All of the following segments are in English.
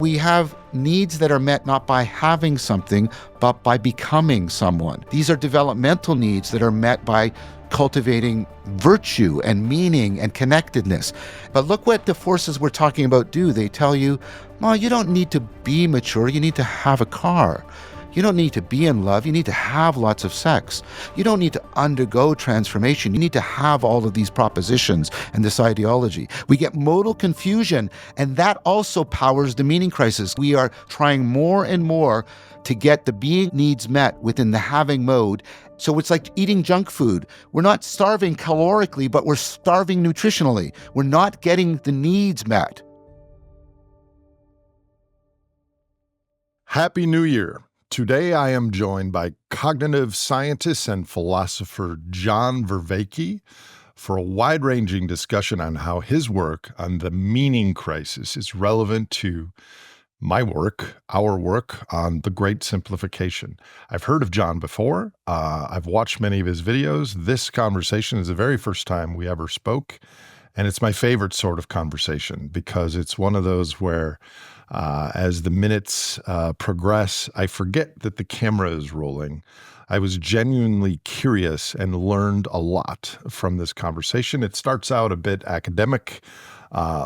We have needs that are met not by having something, but by becoming someone. These are developmental needs that are met by cultivating virtue and meaning and connectedness. But look what the forces we're talking about do. They tell you, well, you don't need to be mature, you need to have a car. You don't need to be in love, you need to have lots of sex. You don't need to undergo transformation, you need to have all of these propositions and this ideology. We get modal confusion, and that also powers the meaning crisis. We are trying more and more to get the being needs met within the having mode. So it's like eating junk food. We're not starving calorically, but we're starving nutritionally. We're not getting the needs met. Happy New Year. Today I am joined by cognitive scientist and philosopher John Vervaeke for a wide-ranging discussion on how his work on the meaning crisis is relevant to my work, our work on the Great Simplification. I've heard of John before. I've watched many of his videos. This conversation is the very first time we ever spoke, and it's my favorite sort of conversation because it's one of those where as the minutes progress, I forget that the camera is rolling. I was genuinely curious and learned a lot from this conversation. It starts out a bit academic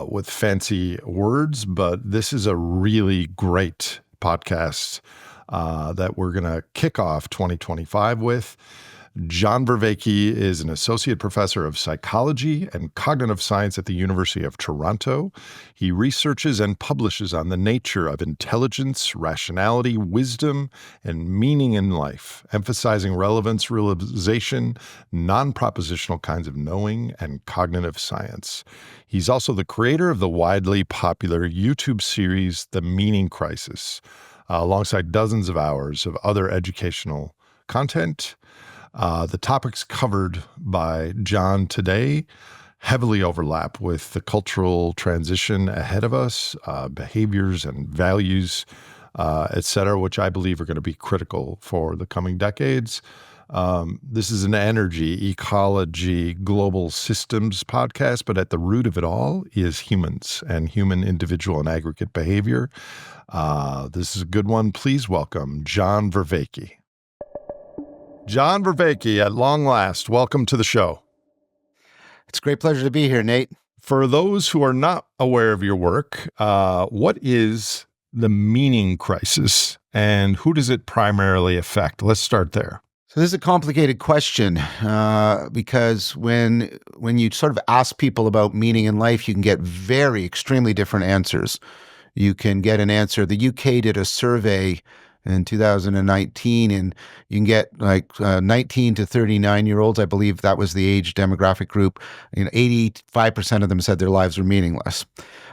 with fancy words, but this is a really great podcast that we're going to kick off 2025 with. John Vervaeke is an associate professor of psychology and cognitive science at the University of Toronto. He researches and publishes on the nature of intelligence, rationality, wisdom, and meaning in life, emphasizing relevance, realization, non-propositional kinds of knowing, and cognitive science. He's also the creator of the widely popular YouTube series, The Meaning Crisis, alongside dozens of hours of other educational content. The topics covered by John today heavily overlap with the cultural transition ahead of us, behaviors and values, et cetera, which I believe are going to be critical for the coming decades. This is an energy, ecology, global systems podcast, but at the root of it all is humans and human individual and aggregate behavior. This is a good one. Please welcome John Vervaeke. John Vervaeke, at long last, welcome to the show. It's a great pleasure to be here, Nate. For those who are not aware of your work, what is the meaning crisis and who does it primarily affect? Let's start there. So this is a complicated question because when you sort of ask people about meaning in life, you can get extremely different answers. You can get an answer. The UK did a survey in 2019, and you can get like 19 to 39-year-olds, I believe that was the age demographic group, 85% of them said their lives were meaningless.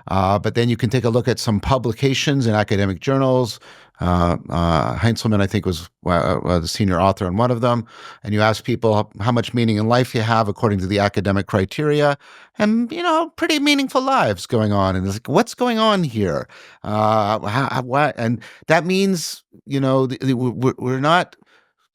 But then you can take a look at some publications in academic journals. Heinzelman, I think, was the senior author on one of them. And you ask people how much meaning in life you have according to the academic criteria. And, pretty meaningful lives going on. And it's like, what's going on here? What? And that means, we're not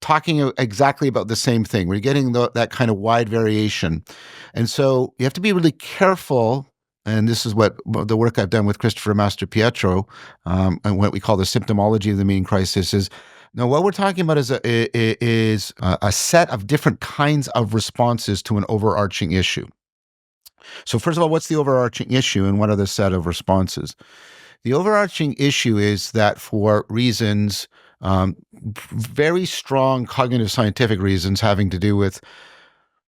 talking exactly about the same thing. We're getting that kind of wide variation. And so you have to be really careful. And this is what the work I've done with Christopher Mastropietro, and what we call the symptomology of the meaning crisis is. Now, what we're talking about is a set of different kinds of responses to an overarching issue. So first of all, what's the overarching issue and what are the set of responses? The overarching issue is that for reasons, very strong cognitive scientific reasons having to do with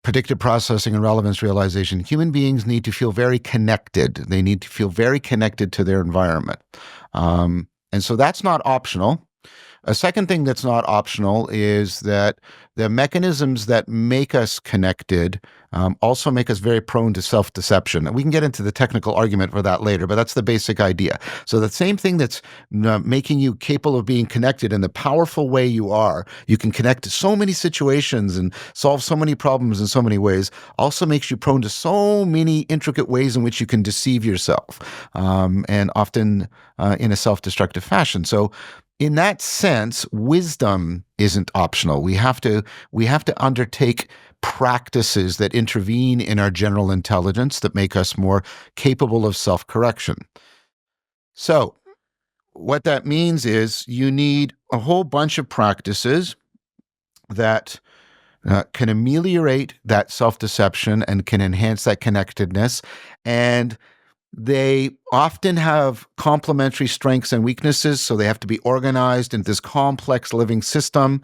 predictive processing and relevance realization, human beings need to feel very connected. They need to feel very connected to their environment. And so that's not optional. A second thing that's not optional is that the mechanisms that make us connected also make us very prone to self-deception. And we can get into the technical argument for that later, but that's the basic idea. So the same thing that's making you capable of being connected in the powerful way you are, you can connect to so many situations and solve so many problems in so many ways, also makes you prone to so many intricate ways in which you can deceive yourself, and often in a self-destructive fashion. So in that sense, wisdom isn't optional. We have to undertake practices that intervene in our general intelligence that make us more capable of self-correction. So what that means is you need a whole bunch of practices that can ameliorate that self-deception and can enhance that connectedness. And they often have complementary strengths and weaknesses, so they have to be organized into this complex living system.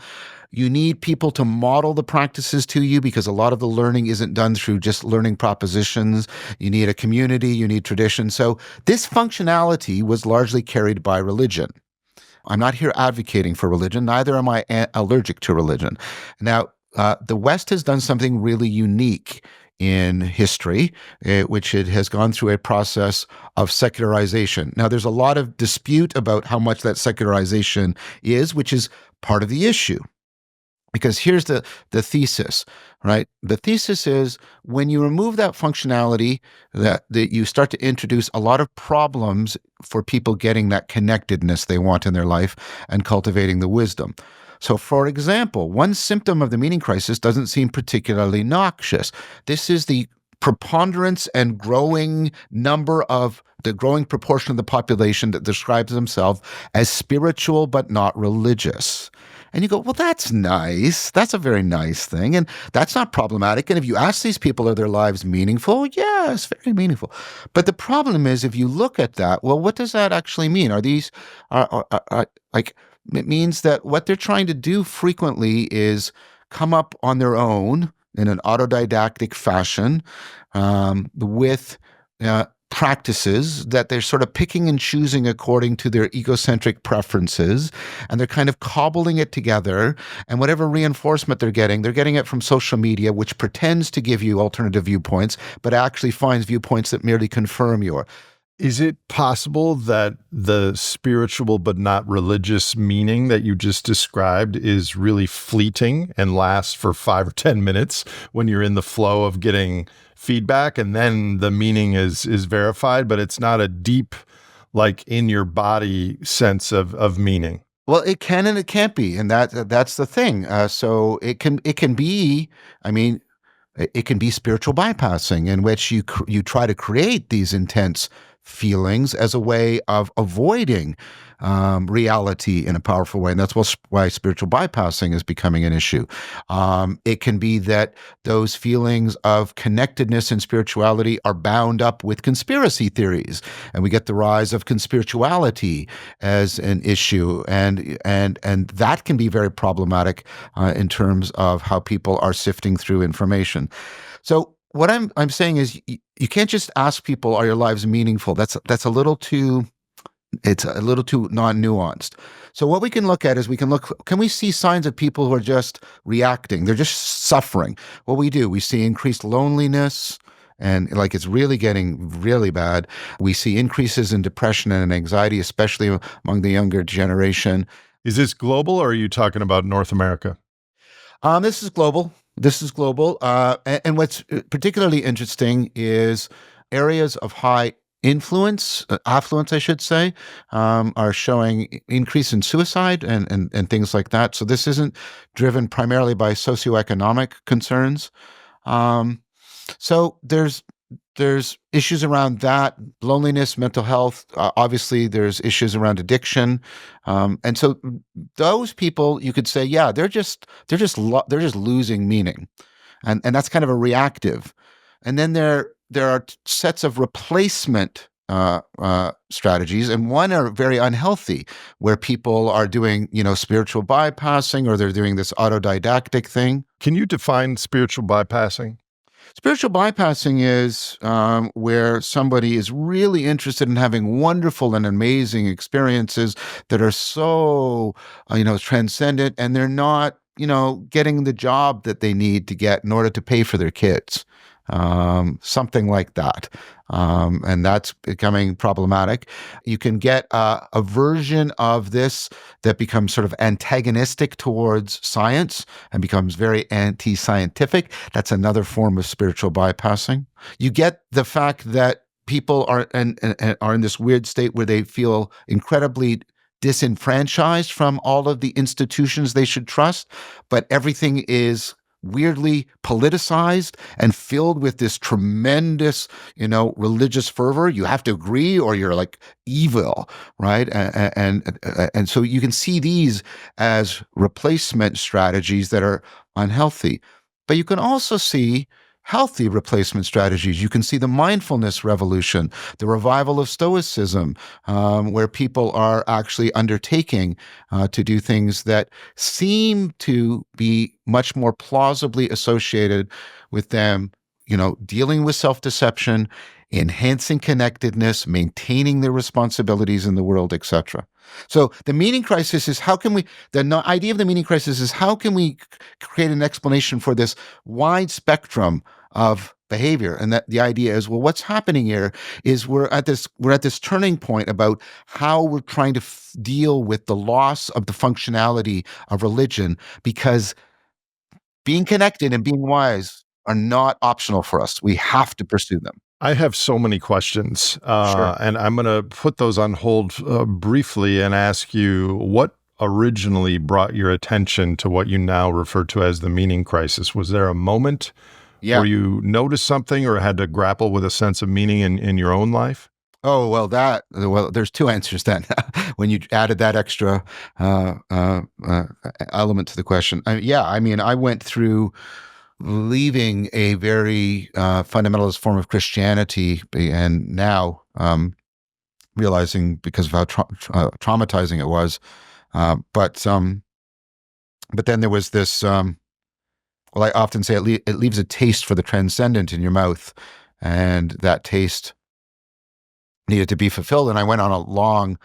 You need people to model the practices to you because a lot of the learning isn't done through just learning propositions. You need a community, you need tradition. So this functionality was largely carried by religion. I'm not here advocating for religion, neither am I allergic to religion. Now, the West has done something really unique in history, which it has gone through a process of secularization. Now, there's a lot of dispute about how much that secularization is, which is part of the issue. Because here's the thesis, right? The thesis is when you remove that functionality, that you start to introduce a lot of problems for people getting that connectedness they want in their life and cultivating the wisdom. So, for example, one symptom of the meaning crisis doesn't seem particularly noxious. This is the preponderance and growing number of the growing proportion of the population that describes themselves as spiritual but not religious. And you go, well, that's nice. That's a very nice thing. And that's not problematic. And if you ask these people, are their lives meaningful? Yes, very meaningful. But the problem is, if you look at that, well, what does that actually mean? Are these, like, it means that what they're trying to do frequently is come up on their own in an autodidactic fashion with practices that they're sort of picking and choosing according to their egocentric preferences, and they're kind of cobbling it together. And whatever reinforcement they're getting it from social media, which pretends to give you alternative viewpoints, but actually finds viewpoints that merely confirm your. Is it possible that the spiritual but not religious meaning that you just described is really fleeting and lasts for 5 or 10 minutes when you're in the flow of getting feedback, and then the meaning is verified, but it's not a deep, like in your body sense of meaning? Well, it can and it can't be, and that's the thing. So it can be. I mean, it can be spiritual bypassing, in which you try to create these intense feelings as a way of avoiding reality in a powerful way. And that's why spiritual bypassing is becoming an issue. It can be that those feelings of connectedness and spirituality are bound up with conspiracy theories, and we get the rise of conspirituality as an issue, and that can be very problematic in terms of how people are sifting through information. So what I'm saying is, you can't just ask people, "Are your lives meaningful?" That's a little too. It's a little too non-nuanced. So what we can look at is can we see signs of people who are just reacting? They're just suffering. What we see increased loneliness, and like it's really getting really bad. We see increases in depression and anxiety, especially among the younger generation. Is this global, or are you talking about North America? This is global. This is global. And what's particularly interesting is areas of high affluence, I should say, are showing increase in suicide and things like that. So this isn't driven primarily by socioeconomic concerns. So there's issues around that, loneliness, mental health. Obviously, there's issues around addiction, and so those people, you could say, yeah, they're just losing meaning, and that's kind of a reactive. And then there are sets of replacement strategies, and one are very unhealthy, where people are doing spiritual bypassing, or they're doing this autodidactic thing. Can you define spiritual bypassing? Spiritual bypassing is where somebody is really interested in having wonderful and amazing experiences that are so, transcendent, and they're not, getting the job that they need to get in order to pay for their kids. Something like that. And that's becoming problematic. You can get a version of this that becomes sort of antagonistic towards science and becomes very anti-scientific. That's another form of spiritual bypassing. You get the fact that people are are in this weird state where they feel incredibly disenfranchised from all of the institutions they should trust, but everything is weirdly politicized and filled with this tremendous, religious fervor. You have to agree or you're like evil, right? And so you can see these as replacement strategies that are unhealthy. But you can also see healthy replacement strategies. You can see the mindfulness revolution, the revival of Stoicism, where people are actually undertaking to do things that seem to be much more plausibly associated with them, dealing with self-deception, enhancing connectedness, maintaining their responsibilities in the world, etc. So the meaning crisis is the idea of the meaning crisis is how can we create an explanation for this wide spectrum of behavior? And that the idea is, well, what's happening here is we're at this turning point about how we're trying to deal with the loss of the functionality of religion, because being connected and being wise are not optional for us. We have to pursue them. I have so many questions, Sure. and I'm going to put those on hold briefly and ask you what originally brought your attention to what you now refer to as the meaning crisis. Was there a moment Yeah. where you noticed something or had to grapple with a sense of meaning in your own life? Oh, there's two answers then. When you added that extra element to the question. I went through leaving a very fundamentalist form of Christianity, and now realizing because of how traumatizing it was. But then there was this. Well, I often say it leaves a taste for the transcendent in your mouth, and that taste needed to be fulfilled. And I went on a long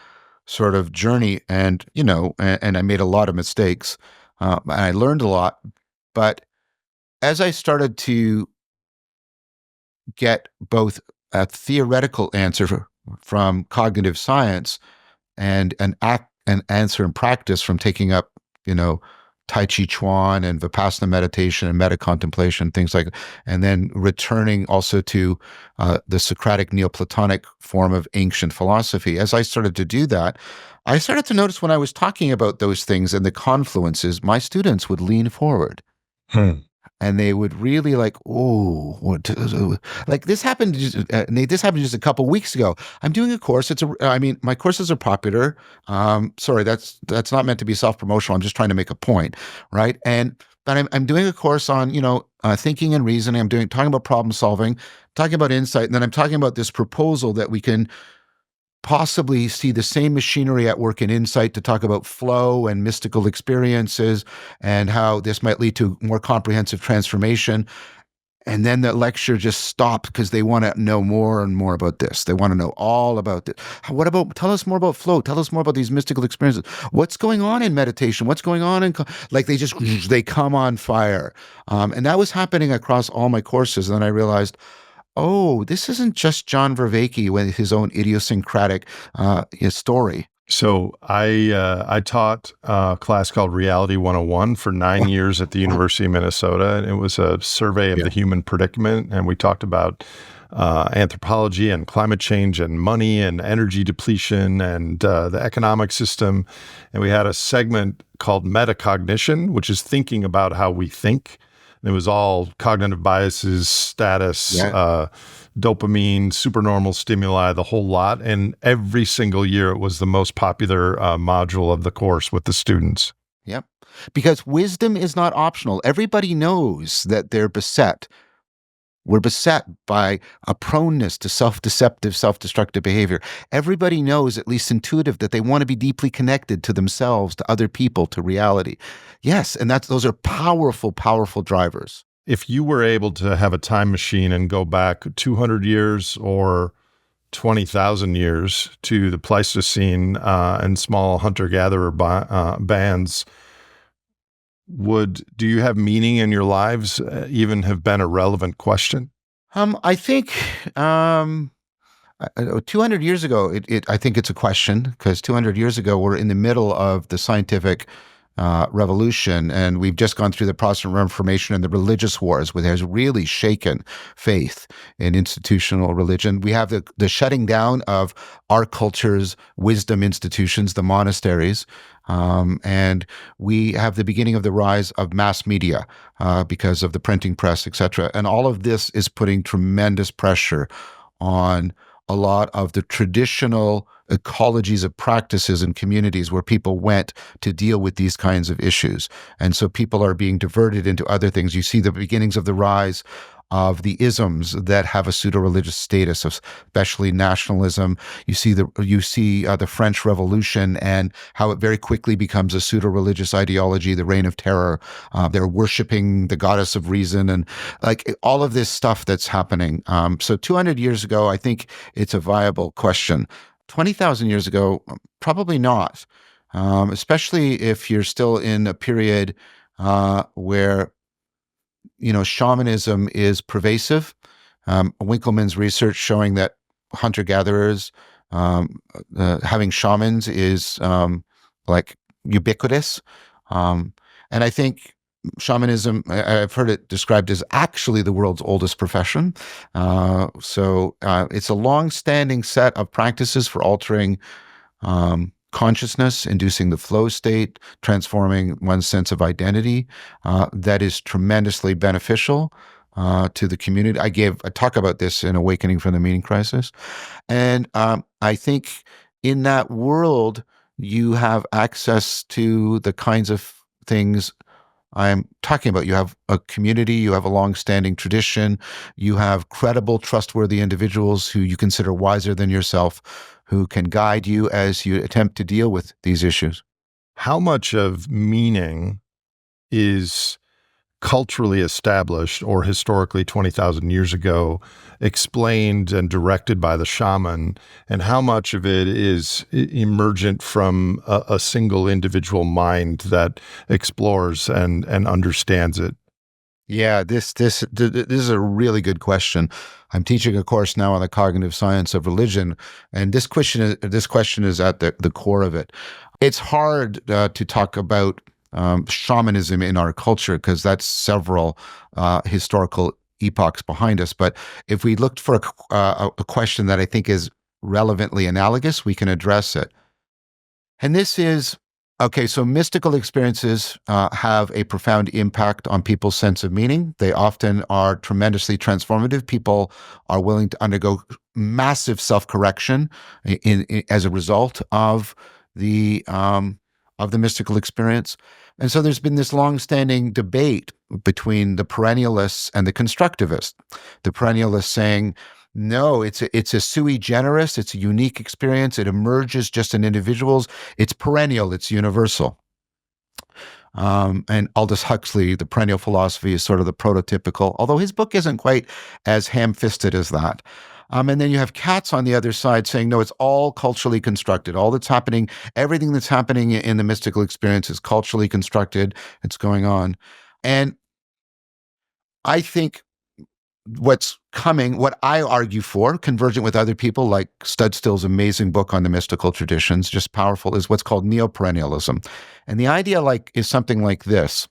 sort of journey, and I made a lot of mistakes, and I learned a lot. But as I started to get both a theoretical answer from cognitive science and an answer in practice from taking up, Tai Chi Chuan and Vipassana meditation and meta contemplation, things like, and then returning also to the Socratic Neoplatonic form of ancient philosophy. As I started to do that, I started to notice when I was talking about those things and the confluences, my students would lean forward. And they would really like, oh, like this happened. This happened just a couple weeks ago. I'm doing a course. My courses are popular. Sorry, that's not meant to be self-promotional. I'm just trying to make a point, right? But I'm doing a course on thinking and reasoning. Talking about problem solving, talking about insight, and then I'm talking about this proposal that we can possibly see the same machinery at work in insight to talk about flow and mystical experiences and how this might lead to more comprehensive transformation. And then the lecture just stopped because they want to know more and more about this. They want to know all about it. Tell us more about flow. Tell us more about these mystical experiences. What's going on in meditation? What's going on they come on fire. And that was happening across all my courses. And then I realized, oh, this isn't just John Vervaeke with his own idiosyncratic his story. So I taught a class called Reality 101 for 9 years at the University of Minnesota, and it was a survey of the human predicament, and we talked about anthropology and climate change and money and energy depletion and the economic system, and we had a segment called metacognition, which is thinking about how we think. It was all cognitive biases, status, dopamine, supernormal stimuli, the whole lot. And every single year, it was the most popular module of the course with the students. Yep. Because wisdom is not optional. Everybody knows that they're beset. We're beset by a proneness to self-deceptive, self-destructive behavior. Everybody knows, at least intuitive, that they want to be deeply connected to themselves, to other people, to reality. Yes, and those are powerful, powerful drivers. If you were able to have a time machine and go back 200 years or 20,000 years to the Pleistocene and small hunter-gatherer bands, do you have meaning in your lives even have been a relevant question? I think 200 years ago, I think it's a question, because 200 years ago, we're in the middle of the scientific revolution, and we've just gone through the Protestant Reformation and the religious wars, which has really shaken faith in institutional religion. We have the shutting down of our culture's wisdom institutions, the monasteries, and we have the beginning of the rise of mass media because of the printing press, etc. And all of this is putting tremendous pressure on a lot of the traditional ecologies of practices and communities where people went to deal with these kinds of issues. And so people are being diverted into other things. You see the beginnings of the rise of the isms that have a pseudo-religious status, especially nationalism. You see the French Revolution and how it very quickly becomes a pseudo-religious ideology, the Reign of Terror. They're worshiping the goddess of reason and like all of this stuff that's happening. So 200 years ago, I think it's a viable question. 20,000 years ago, probably not, especially if you're still in a period where shamanism is pervasive. Winkleman's research showing that hunter-gatherers having shamans is like ubiquitous. And I think shamanism, I've heard it described as actually the world's oldest profession. So it's a long-standing set of practices for altering consciousness, inducing the flow state, transforming one's sense of identity, that is tremendously beneficial to the community. I gave a talk about this in Awakening from the Meaning Crisis. And I think in that world, you have access to the kinds of things I'm talking about. You have a community, you have a long-standing tradition, you have credible, trustworthy individuals who you consider wiser than yourself, who can guide you as you attempt to deal with these issues. How much of meaning is culturally established or historically 20,000 years ago explained and directed by the shaman, and how much of it is emergent from a single individual mind that explores and understands it? Yeah, this is a really good question. I'm teaching a course now on the cognitive science of religion, and this question is at the core of it. It's hard to talk about shamanism in our culture because that's several historical epochs behind us. But if we looked for a question that I think is relevantly analogous, we can address it. And this is okay. So mystical experiences have a profound impact on people's sense of meaning. They often are tremendously transformative. People are willing to undergo massive self-correction as a result of the mystical experience. And so there's been this long-standing debate between the perennialists and the constructivists. The perennialists saying, no, it's a sui generis, it's a unique experience, it emerges just in individuals, it's perennial, it's universal. And Aldous Huxley, the perennial philosophy, is sort of the prototypical, although his book isn't quite as ham-fisted as that. And then you have Katz on the other side saying, no, it's all culturally constructed. All that's happening, everything that's happening in the mystical experience is culturally constructed. It's going on. And I think what I argue for, convergent with other people like Studstill's amazing book on the mystical traditions, just powerful, is what's called neoperennialism. And the idea is something like this.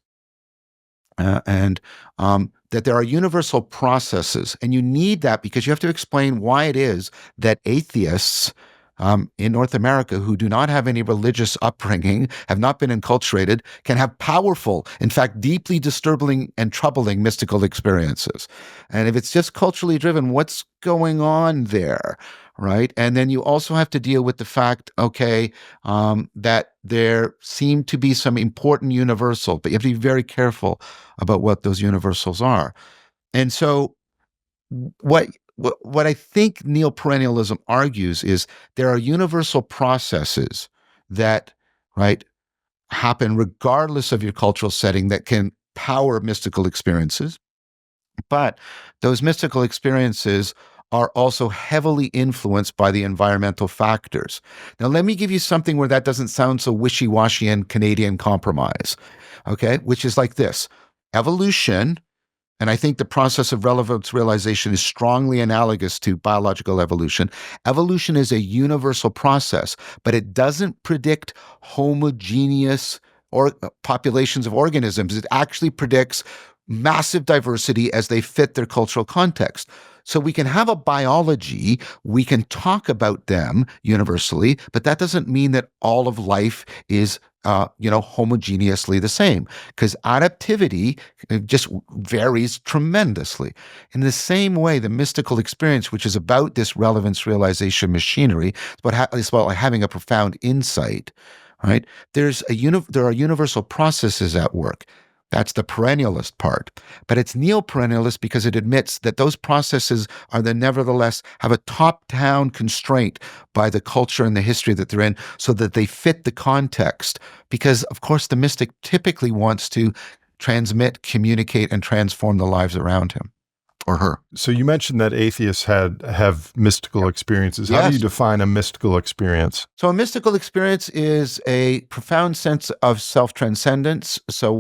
And that there are universal processes, and you need that because you have to explain why it is that atheists in North America who do not have any religious upbringing, have not been enculturated, can have powerful, in fact, deeply disturbing and troubling mystical experiences. And if it's just culturally driven, what's going on there? Right. And then you also have to deal with the fact, that there seem to be some important universal, but you have to be very careful about what those universals are. And so what I think neoperennialism argues is there are universal processes that, right, happen regardless of your cultural setting that can power mystical experiences. But those mystical experiences are also heavily influenced by the environmental factors. Now, let me give you something where that doesn't sound so wishy-washy and Canadian compromise, okay, which is like this. Evolution, and I think the process of relevance realization is strongly analogous to biological evolution. Evolution is a universal process, but it doesn't predict homogeneous populations of organisms. It actually predicts massive diversity as they fit their cultural context. So we can have a biology, we can talk about them universally, but that doesn't mean that all of life is homogeneously the same, because adaptivity just varies tremendously. In the same way, the mystical experience, which is about this relevance realization machinery, it's about like having a profound insight, right? There are universal processes at work. That's the perennialist part. But it's neo-perennialist because it admits that those processes are then nevertheless have a top-down constraint by the culture and the history that they're in so that they fit the context. Because, of course, the mystic typically wants to transmit, communicate, and transform the lives around him or her. So you mentioned that atheists have mystical experiences. How do you Yes. define a mystical experience? So a mystical experience is a profound sense of self-transcendence. So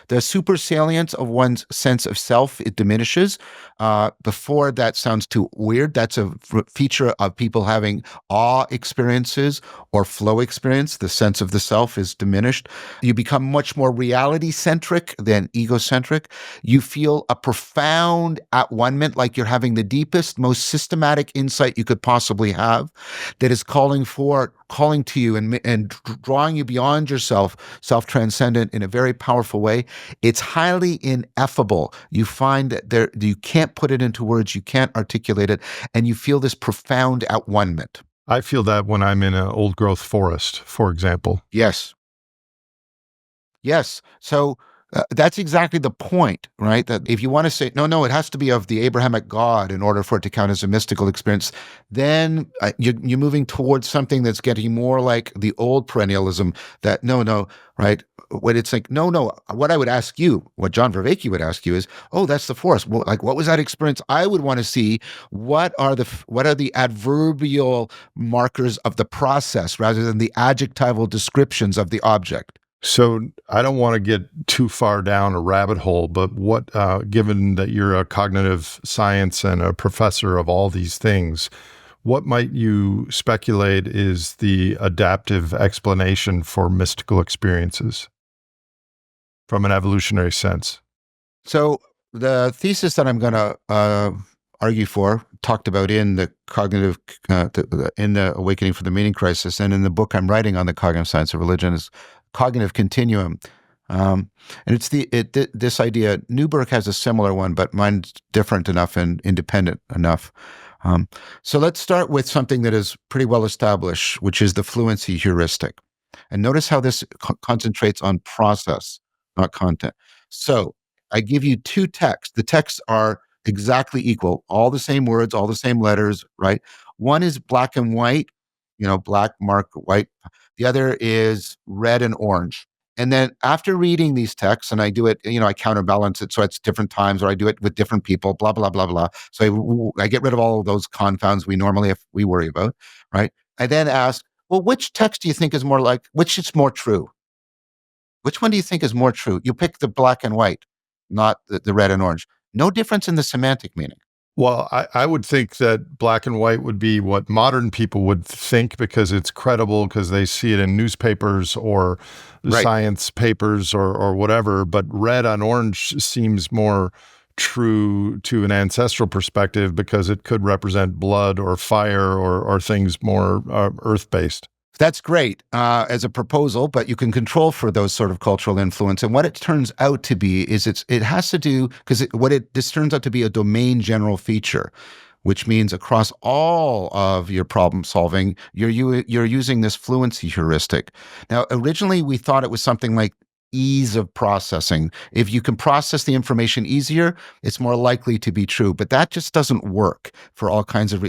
the supersalience of one's sense of self, it diminishes. Before that sounds too weird. That's a feature of people having awe experiences or flow experience. The sense of the self is diminished. You become much more reality-centric than egocentric. You feel a profound at-one-ment, like you're having the deepest, most systematic insight you could possibly have, that is calling to you and drawing you beyond yourself, self-transcendent in a very powerful way. It's highly ineffable. You find that you can't put it into words, you can't articulate it, and you feel this profound at-one-ment. I feel that when I'm in an old growth forest, for example. Yes. Yes. So that's exactly the point, right? That if you want to say, no, it has to be of the Abrahamic God in order for it to count as a mystical experience, then you're moving towards something that's getting more like the old perennialism that, no, right? When it's like, no, what I would ask you, what John Vervaeke would ask you is, oh, that's the forest. Well, like, what was that experience? I would want to see what are the adverbial markers of the process rather than the adjectival descriptions of the object. So I don't want to get too far down a rabbit hole, but given that you're a cognitive science and a professor of all these things, what might you speculate is the adaptive explanation for mystical experiences from an evolutionary sense? So the thesis that I'm going to argue for, talked about in the in the Awakening from the Meaning Crisis, and in the book I'm writing on the cognitive science of religion, is cognitive continuum. And it's this idea. Newberg has a similar one, but mine's different enough and independent enough. So let's start with something that is pretty well established, which is the fluency heuristic. And notice how this concentrates on process, not content. So I give you two texts. The texts are exactly equal, all the same words, all the same letters, right? One is black and white, black mark white. The other is red and orange. And then after reading these texts, and I do it, I counterbalance it so it's different times, or I do it with different people, blah, blah, blah, blah. So I get rid of all of those confounds we normally we worry about, right? I then ask, well, which text do you think is which is more true? Which one do you think is more true? You pick the black and white, not the red and orange. No difference in the semantic meaning. Well, I would think that black and white would be what modern people would think because it's credible because they see it in newspapers or Right. science papers or whatever. But red on orange seems more true to an ancestral perspective because it could represent blood or fire or things more earth-based. That's great as a proposal, but you can control for those sort of cultural influence. And what it turns out to be is it has to do, because this turns out to be a domain general feature, which means across all of your problem solving, you're using this fluency heuristic. Now, originally we thought it was something like ease of processing. If you can process the information easier, it's more likely to be true. But that just doesn't work for all kinds of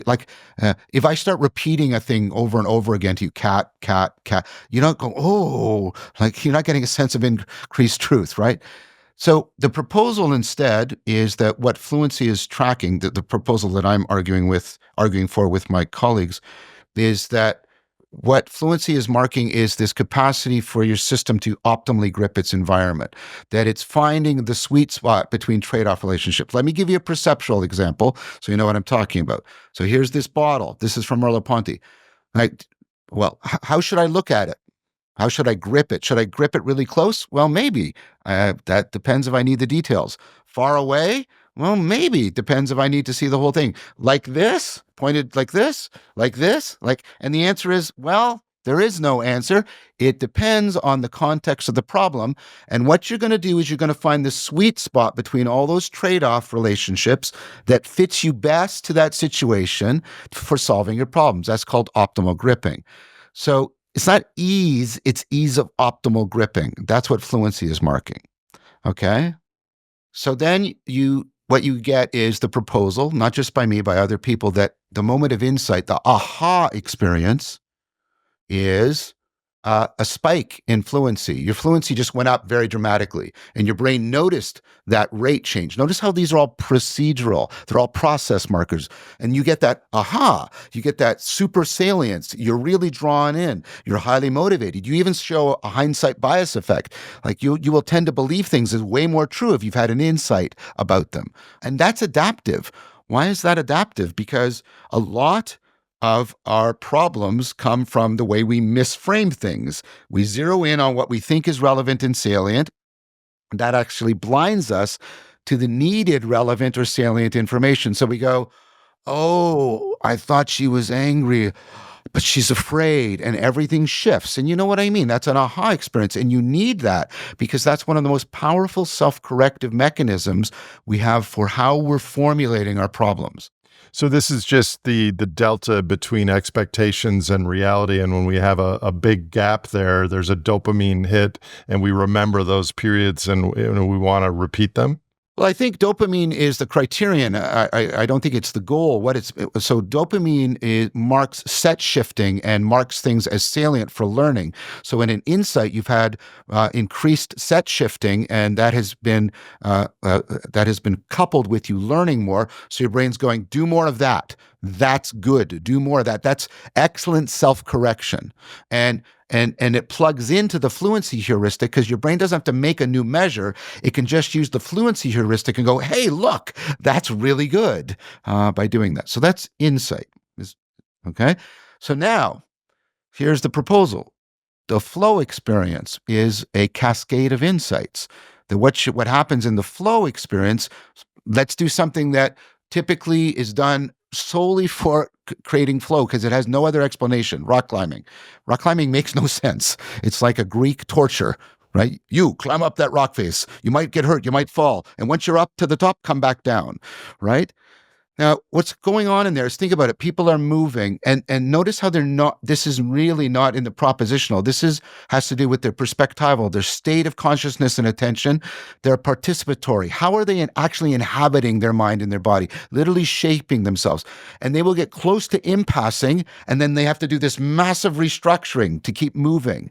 if I start repeating a thing over and over again to you, cat, cat, cat, you don't go, oh, like you're not getting a sense of increased truth, right? So the proposal instead is that what fluency is tracking, the proposal that I'm arguing for with my colleagues, is that what fluency is marking is this capacity for your system to optimally grip its environment, that it's finding the sweet spot between trade-off relationships. Let me give you a perceptual example so you know what I'm talking about. So here's this bottle. This is from Merleau-Ponty. Well, how should I look at it? How should I grip it? Should I grip it really close? Well, maybe. That depends if I need the details. Far away? Well, maybe. Depends if I need to see the whole thing. Like this? Pointed like this? Like this? And the answer is, well, there is no answer. It depends on the context of the problem. And what you're going to do is you're going to find the sweet spot between all those trade off relationships that fits you best to that situation for solving your problems. That's called optimal gripping. So it's not ease, it's ease of optimal gripping. That's what fluency is marking. Okay? So then what you get is the proposal, not just by me, by other people, that the moment of insight, the aha experience, is a spike in fluency. Your fluency just went up very dramatically, and your brain noticed that rate change. Notice how these are all procedural. They're all process markers. And you get that aha, you get that super salience. You're really drawn in. You're highly motivated. You even show a hindsight bias effect. Like you will tend to believe things as way more true if you've had an insight about them. And that's adaptive. Why is that adaptive? Because a lot of our problems come from the way we misframe things. We zero in on what we think is relevant and salient. That actually blinds us to the needed relevant or salient information. So we go, oh, I thought she was angry, but she's afraid, and everything shifts. And you know what I mean? That's an aha experience. And you need that because that's one of the most powerful self-corrective mechanisms we have for how we're formulating our problems. So this is just the delta between expectations and reality. And when we have a big gap there, there's a dopamine hit and we remember those periods and we want to repeat them. Well, I think dopamine is the criterion. I don't think it's the goal. So dopamine marks set shifting and marks things as salient for learning. So in an insight, you've had increased set shifting, and that has been coupled with you learning more. So your brain's going, do more of that. That's good. Do more of that. That's excellent self-correction. And it plugs into the fluency heuristic because your brain doesn't have to make a new measure. It can just use the fluency heuristic and go, hey, look, that's really good by doing that. So that's insight. Okay. So now here's the proposal. The flow experience is a cascade of insights. What happens in the flow experience, let's do something that typically is done solely for creating flow because it has no other explanation. Rock climbing. Rock climbing makes no sense. It's like a Greek torture, right? You climb up that rock face. You might get hurt. You might fall. And once you're up to the top, come back down, right? Now, what's going on in there is, think about it. People are moving, and notice how they're not. This is really not in the propositional. Has to do with their perspectival, their state of consciousness and attention. They're participatory. How are they actually inhabiting their mind and their body, literally shaping themselves? And they will get close to impassing, and then they have to do this massive restructuring to keep moving.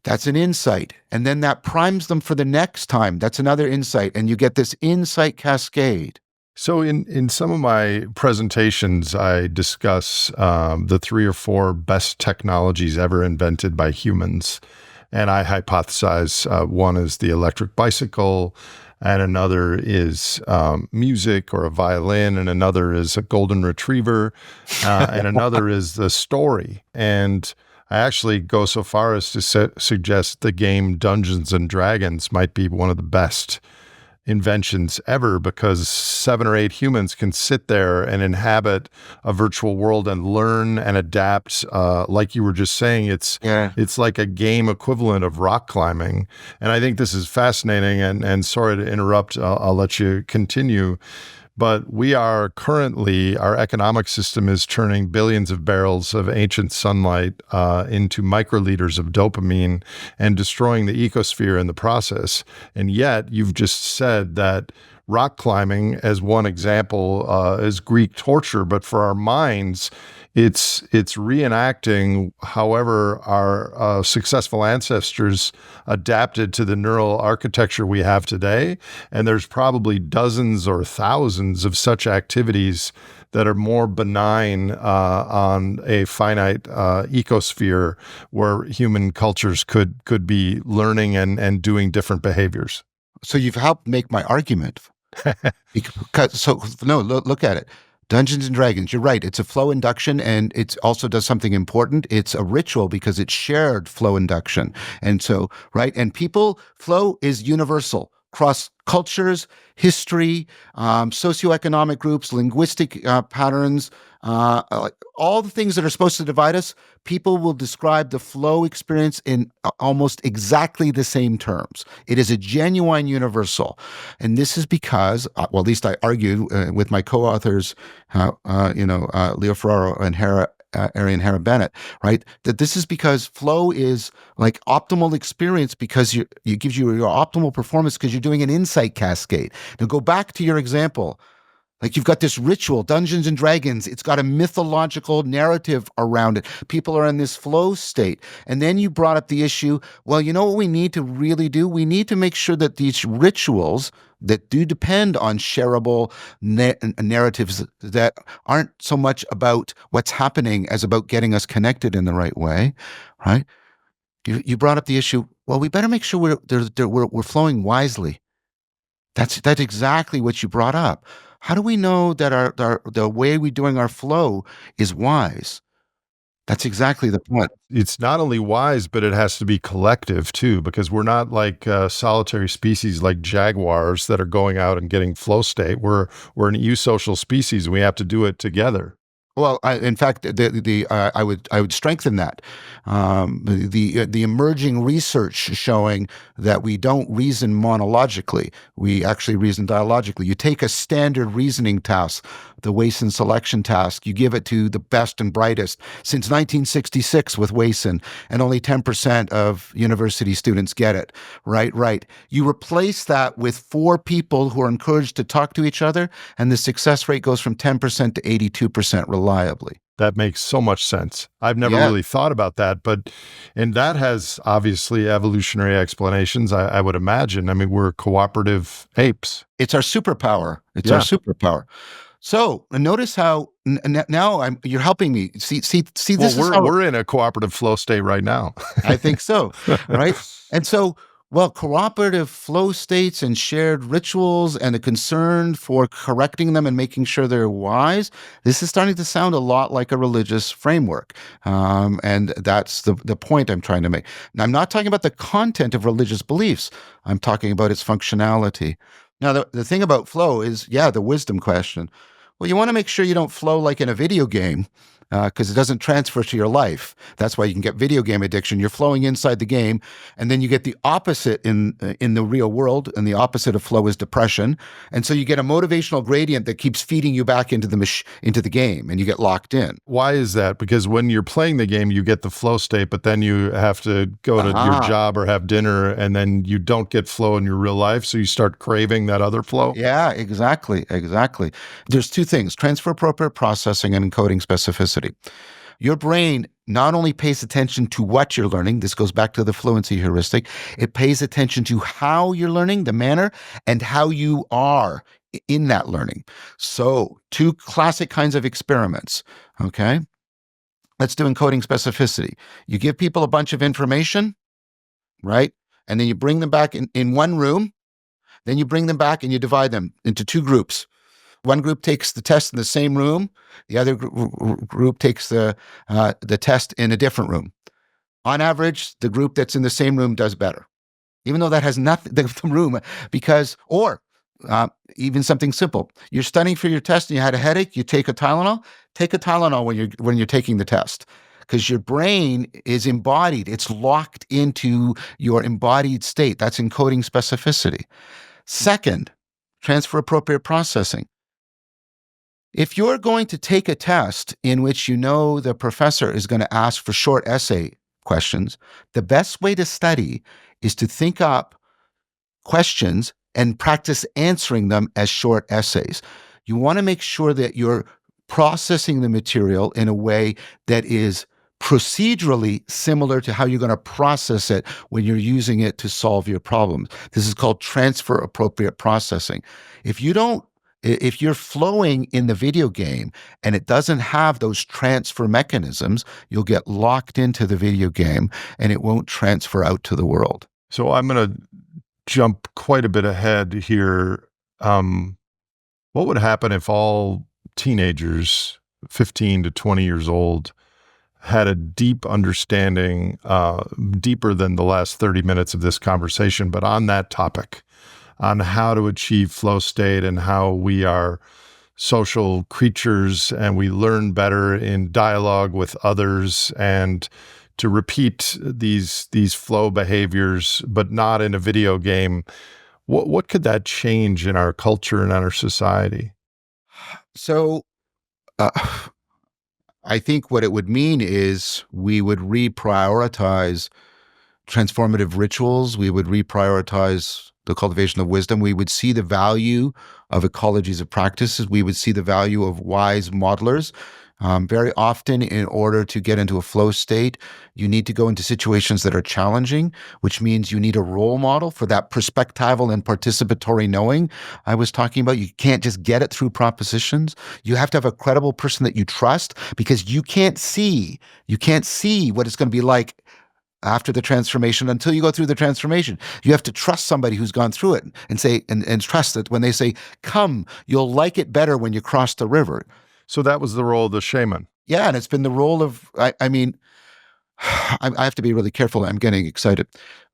That's an insight. And then that primes them for the next time. That's another insight. And you get this insight cascade. So in some of my presentations, I discuss the 3 or 4 best technologies ever invented by humans. And I hypothesize one is the electric bicycle, and another is music or a violin, and another is a golden retriever, and another is the story. And I actually go so far as to suggest the game Dungeons and Dragons might be one of the best inventions ever, because 7 or 8 humans can sit there and inhabit a virtual world and learn and adapt. Like you were just saying, it's like a game equivalent of rock climbing. And I think this is fascinating. And sorry to interrupt, I'll let you continue. But we are currently, our economic system is turning billions of barrels of ancient sunlight into microliters of dopamine and destroying the ecosphere in the process. And yet you've just said that rock climbing, as one example, is Greek torture, but for our minds, it's reenacting however our successful ancestors adapted to the neural architecture we have today. And there's probably dozens or thousands of such activities that are more benign on a finite ecosphere where human cultures could be learning and doing different behaviors. So you've helped make my argument. Look at it. Dungeons and Dragons, you're right. It's a flow induction, and it also does something important. It's a ritual because it's shared flow induction. And so, right, and flow is universal across cultures, history, socioeconomic groups, linguistic patterns, all the things that are supposed to divide us. People will describe the flow experience in almost exactly the same terms. It is a genuine universal. And this is because, well, at least I argue with my co-authors, Leo Ferraro and Ari and Hara Bennett, right? That this is because flow is like optimal experience because it gives you your optimal performance because you're doing an insight cascade. Now go back to your example. Like you've got this ritual, Dungeons and Dragons. It's got a mythological narrative around it. People are in this flow state. And then you brought up the issue, well, you know what we need to really do? We need to make sure that these rituals that do depend on shareable narratives that aren't so much about what's happening as about getting us connected in the right way, right? You brought up the issue, well, we better make sure we're flowing wisely. That's exactly what you brought up. How do we know that the way we're doing our flow is wise? That's exactly the point. It's not only wise, but it has to be collective too, because we're not like solitary species like jaguars that are going out and getting flow state. We're an eusocial species. And we have to do it together. Well, in fact, I would strengthen that. The emerging research showing that we don't reason monologically, we actually reason dialogically. You take a standard reasoning task, the Wason selection task, you give it to the best and brightest. Since 1966 with Wason, and only 10% of university students get it. Right. You replace that with 4 people who are encouraged to talk to each other, and the success rate goes from 10% to 82% reliably. That makes so much sense. I've never Yeah, really thought about that, and that has obviously evolutionary explanations, I would imagine. I mean, we're cooperative apes. it's our superpower. It's our Yeah. superpower. So notice how now you're helping me see. Well, This is how we're in a cooperative flow state right now. I think so, right? And so, well, cooperative flow states and shared rituals and a concern for correcting them and making sure they're wise, this is starting to sound a lot like a religious framework. And that's the point I'm trying to make. Now, I'm not talking about the content of religious beliefs, I'm talking about its functionality. Now, the thing about flow is, yeah, the wisdom question. Well, you want to make sure you don't flow like in a video game because it doesn't transfer to your life. That's why you can get video game addiction. You're flowing inside the game, and then you get the opposite in the real world, and the opposite of flow is depression. And so you get a motivational gradient that keeps feeding you back into the game, and you get locked in. Why is that? Because when you're playing the game, you get the flow state, but then you have to go to your job or have dinner, and then you don't get flow in your real life, so you start craving that other flow. Yeah, exactly. There's 2 things: transfer appropriate processing and encoding specificity. Your brain not only pays attention to what you're learning, this goes back to the fluency heuristic, it pays attention to how you're learning, the manner, and how you are in that learning. So, 2 classic kinds of experiments, okay? Let's do encoding specificity. You give people a bunch of information, right? And then you bring them back in one room, then you bring them back and you divide them into 2 groups. One group takes the test in the same room. The other group takes the test in a different room. On average, the group that's in the same room does better, even though that has nothing the room even something simple. You're studying for your test and you had a headache. You take a Tylenol. Take a Tylenol when you're taking the test, because your brain is embodied. It's locked into your embodied state. That's encoding specificity. Second, transfer appropriate processing. If you're going to take a test in which you know the professor is going to ask for short essay questions, the best way to study is to think up questions and practice answering them as short essays. You want to make sure that you're processing the material in a way that is procedurally similar to how you're going to process it when you're using it to solve your problems. This is called transfer appropriate processing. If you're flowing in the video game and it doesn't have those transfer mechanisms, you'll get locked into the video game and it won't transfer out to the world. So I'm going to jump quite a bit ahead here. What would happen if all teenagers, 15 to 20 years old, had a deep understanding, deeper than the last 30 minutes of this conversation, but on that topic, on how to achieve flow state and how we are social creatures and we learn better in dialogue with others and to repeat these flow behaviors, but not in a video game. What could that change in our culture and in our society? So uh, I think what it would mean is we would reprioritize transformative rituals. We would reprioritize the cultivation of wisdom. We would see the value of ecologies of practices. We would see the value of wise modelers. Very often, in order to get into a flow state, you need to go into situations that are challenging, which means you need a role model for that perspectival and participatory knowing I was talking about. You can't just get it through propositions. You have to have a credible person that you trust, because you can't see what it's going to be like after the transformation until you go through the transformation. You have to trust somebody who's gone through it and say, and trust that when they say, come, you'll like it better when you cross the river. So that was the role of the shaman. Yeah, and it's been the role of, I mean, I have to be really careful. I'm getting excited.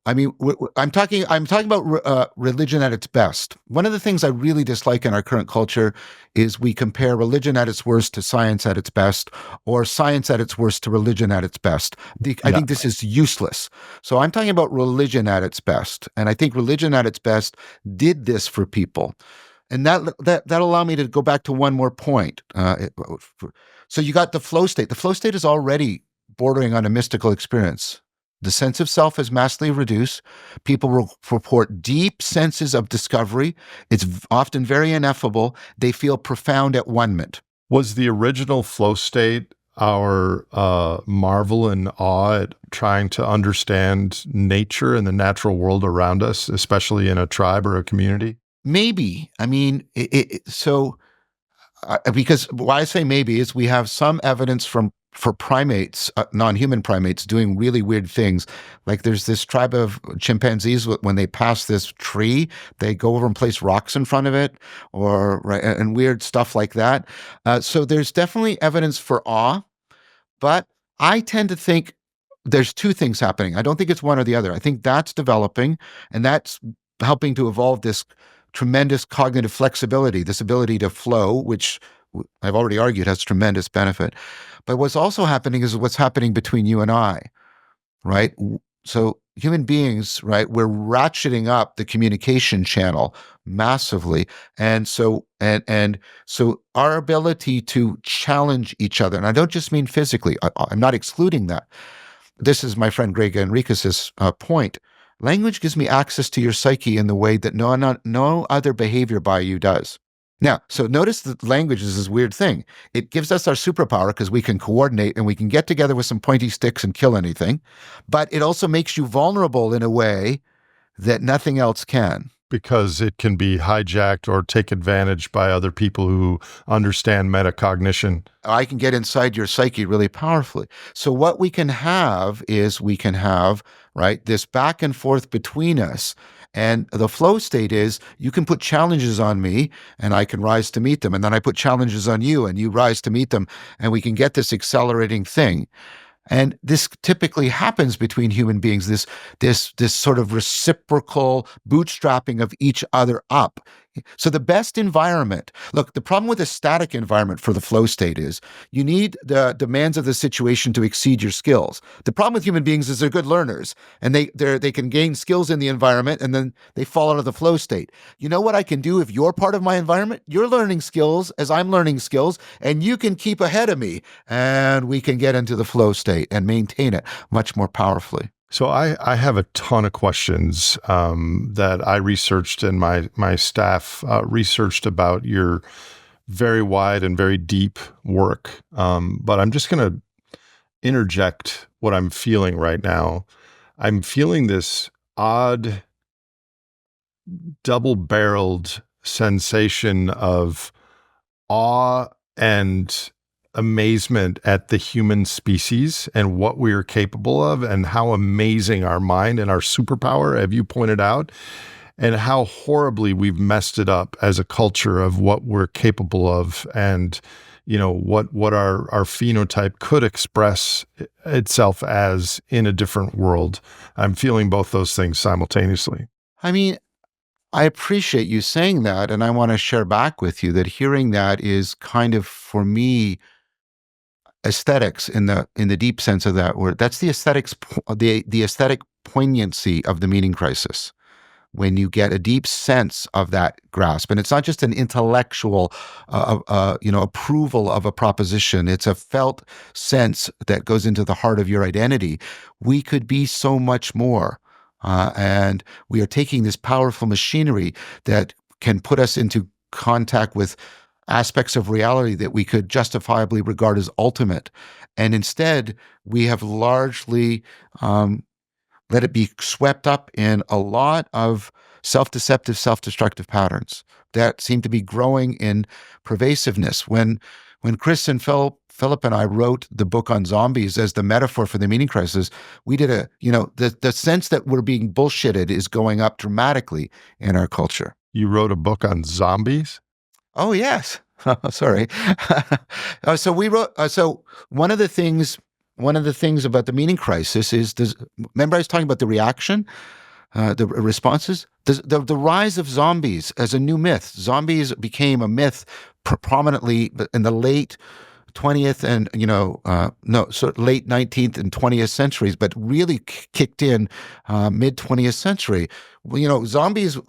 I mean, I'm talking about religion at its best. One of the things I really dislike in our current culture is we compare religion at its worst to science at its best, or science at its worst to religion at its best. I think this is useless. So I'm talking about religion at its best, and I think religion at its best did this for people. And that'll allow me to go back to one more point. So you got the flow state. The flow state is already bordering on a mystical experience. The sense of self is massively reduced. People report deep senses of discovery. It's often very ineffable. They feel profound at one-ment. Was the original flow state our marvel and awe at trying to understand nature and the natural world around us, especially in a tribe or a community? Maybe. I mean, because why I say maybe is we have some evidence for primates, non-human primates, doing really weird things. Like there's this tribe of chimpanzees, when they pass this tree, they go over and place rocks in front of it, and weird stuff like that. So there's definitely evidence for awe, but I tend to think there's two things happening. I don't think it's one or the other. I think that's developing, and that's helping to evolve this tremendous cognitive flexibility, this ability to flow, which I've already argued has tremendous benefit. But what's also happening is what's happening between you and I, right? So human beings, right, we're ratcheting up the communication channel massively. And so our ability to challenge each other, and I don't just mean physically, I'm not excluding that. This is my friend Greg Enriquez's point. Language gives me access to your psyche in the way that no other behavior by you does. Now, so notice that language is this weird thing. It gives us our superpower because we can coordinate and we can get together with some pointy sticks and kill anything. But it also makes you vulnerable in a way that nothing else can. Because it can be hijacked or take advantage by other people who understand metacognition. I can get inside your psyche really powerfully. So what we can have is right, this back and forth between us. And the flow state is you can put challenges on me and I can rise to meet them. And then I put challenges on you and you rise to meet them. And we can get this accelerating thing. And this typically happens between human beings, this sort of reciprocal bootstrapping of each other up. So the best environment, look, the problem with a static environment for the flow state is you need the demands of the situation to exceed your skills. The problem with human beings is they're good learners and they can gain skills in the environment and then they fall out of the flow state. You know what I can do if you're part of my environment? You're learning skills as I'm learning skills, and you can keep ahead of me and we can get into the flow state and maintain it much more powerfully. So I have a ton of questions that I researched and my staff researched about your very wide and very deep work. But I'm just going to interject what I'm feeling right now. I'm feeling this odd, double-barreled sensation of awe and amazement at the human species and what we are capable of and how amazing our mind and our superpower, as you pointed out. and how horribly we've messed it up as a culture of what we're capable of, and what our phenotype could express itself as in a different world. I'm feeling both those things simultaneously. I mean, I appreciate you saying that, and I want to share back with you that hearing that is kind of, for me, aesthetics in the deep sense of that word. That's the aesthetics, the aesthetic poignancy of the meaning crisis. When you get a deep sense of that grasp, and it's not just an intellectual, approval of a proposition. It's a felt sense that goes into the heart of your identity. We could be so much more, and we are taking this powerful machinery that can put us into contact with aspects of reality that we could justifiably regard as ultimate, and instead we have largely let it be swept up in a lot of self-deceptive, self-destructive patterns that seem to be growing in pervasiveness. When Chris and Philip and I wrote the book on zombies as the metaphor for the meaning crisis, we did the sense that we're being bullshitted is going up dramatically in our culture. You wrote a book on zombies? Oh, yes. Sorry. So we wrote. So one of the things about the meaning crisis is, remember I was talking about the reaction, the responses, the rise of zombies as a new myth. Zombies became a myth prominently in the late 20th and late 19th and 20th centuries, but really kicked in mid 20th century. Well, zombies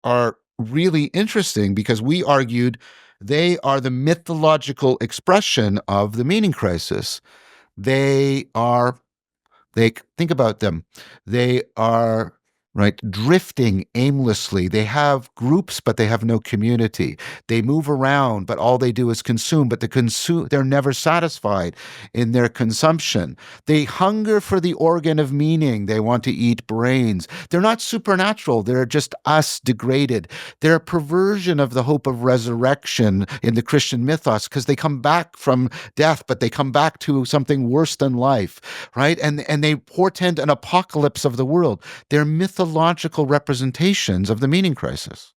are really interesting because we argued they are the mythological expression of the meaning crisis. They are, think about them. They are, right, drifting aimlessly. They have groups, but they have no community. They move around, but all they do is consume, but they're never satisfied in their consumption. They hunger for the organ of meaning. They want to eat brains. They're not supernatural. They're just us degraded. They're a perversion of the hope of resurrection in the Christian mythos because they come back from death, but they come back to something worse than life, right? And they portend an apocalypse of the world. They're mythological representations of the meaning crisis.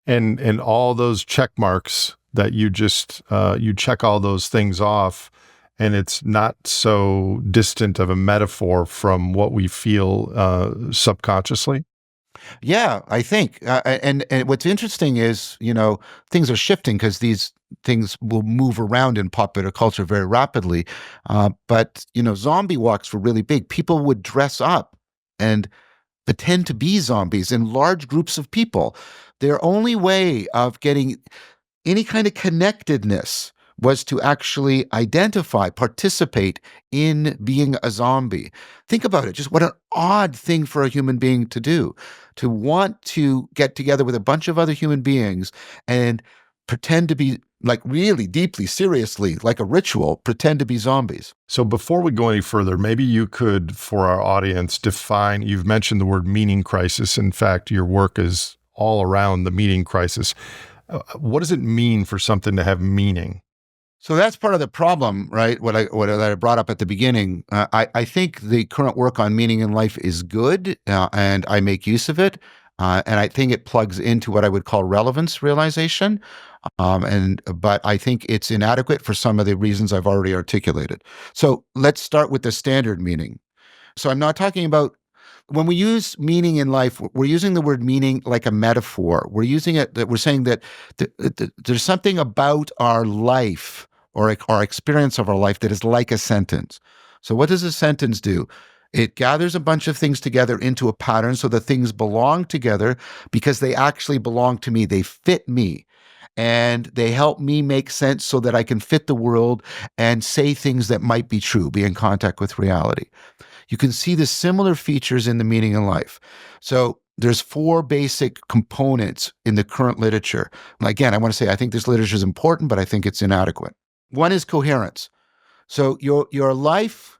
And all those check marks that you just you check all those things off, and it's not so distant of a metaphor from what we feel subconsciously. Yeah, I think. And what's interesting is, things are shifting because these things will move around in popular culture very rapidly. But zombie walks were really big. People would dress up and pretend to be zombies in large groups of people. Their only way of getting any kind of connectedness was to actually identify, participate in being a zombie. Think about it. Just what an odd thing for a human being to do, to want to get together with a bunch of other human beings and pretend to be, like, really deeply, seriously, like a ritual, pretend to be zombies. So before we go any further, maybe you could, for our audience, define, you've mentioned the word meaning crisis. In fact, your work is all around the meaning crisis. What does it mean for something to have meaning? So that's part of the problem, right? What I brought up at the beginning. I think the current work on meaning in life is good, and I make use of it. And I think it plugs into what I would call relevance realization. But I think it's inadequate for some of the reasons I've already articulated. So let's start with the standard meaning. So I'm not talking about, when we use meaning in life, we're using the word meaning like a metaphor. We're using it that we're saying that there's something about our life or our experience of our life that is like a sentence. So what does a sentence do? It gathers a bunch of things together into a pattern so that things belong together because they actually belong to me. They fit me. And they help me make sense so that I can fit the world and say things that might be true, be in contact with reality. You can see the similar features in the meaning in life. So there's 4 basic components in the current literature. Again, I want to say I think this literature is important, but I think it's inadequate. One is coherence. So your life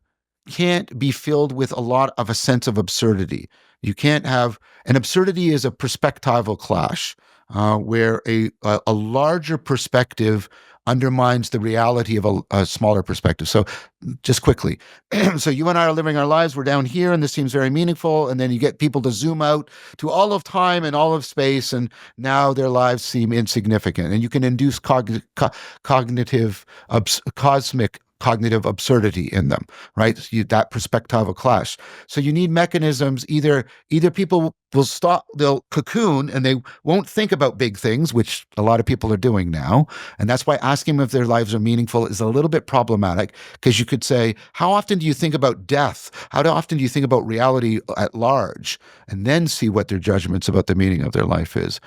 can't be filled with a lot of a sense of absurdity. You can't have an absurdity is a perspectival clash where a larger perspective undermines the reality of a smaller perspective. So, just quickly, so you and I are living our lives. We're down here, and this seems very meaningful. And then you get people to zoom out to all of time and all of space, and now their lives seem insignificant. And you can induce cognitive, cosmic cognitive absurdity in them, right? So that perspectival clash. So you need mechanisms. Either people will stop, they'll cocoon, and they won't think about big things, which a lot of people are doing now. And that's why asking them if their lives are meaningful is a little bit problematic, because you could say, how often do you think about death? How often do you think about reality at large? And then see what their judgments about the meaning of their life is.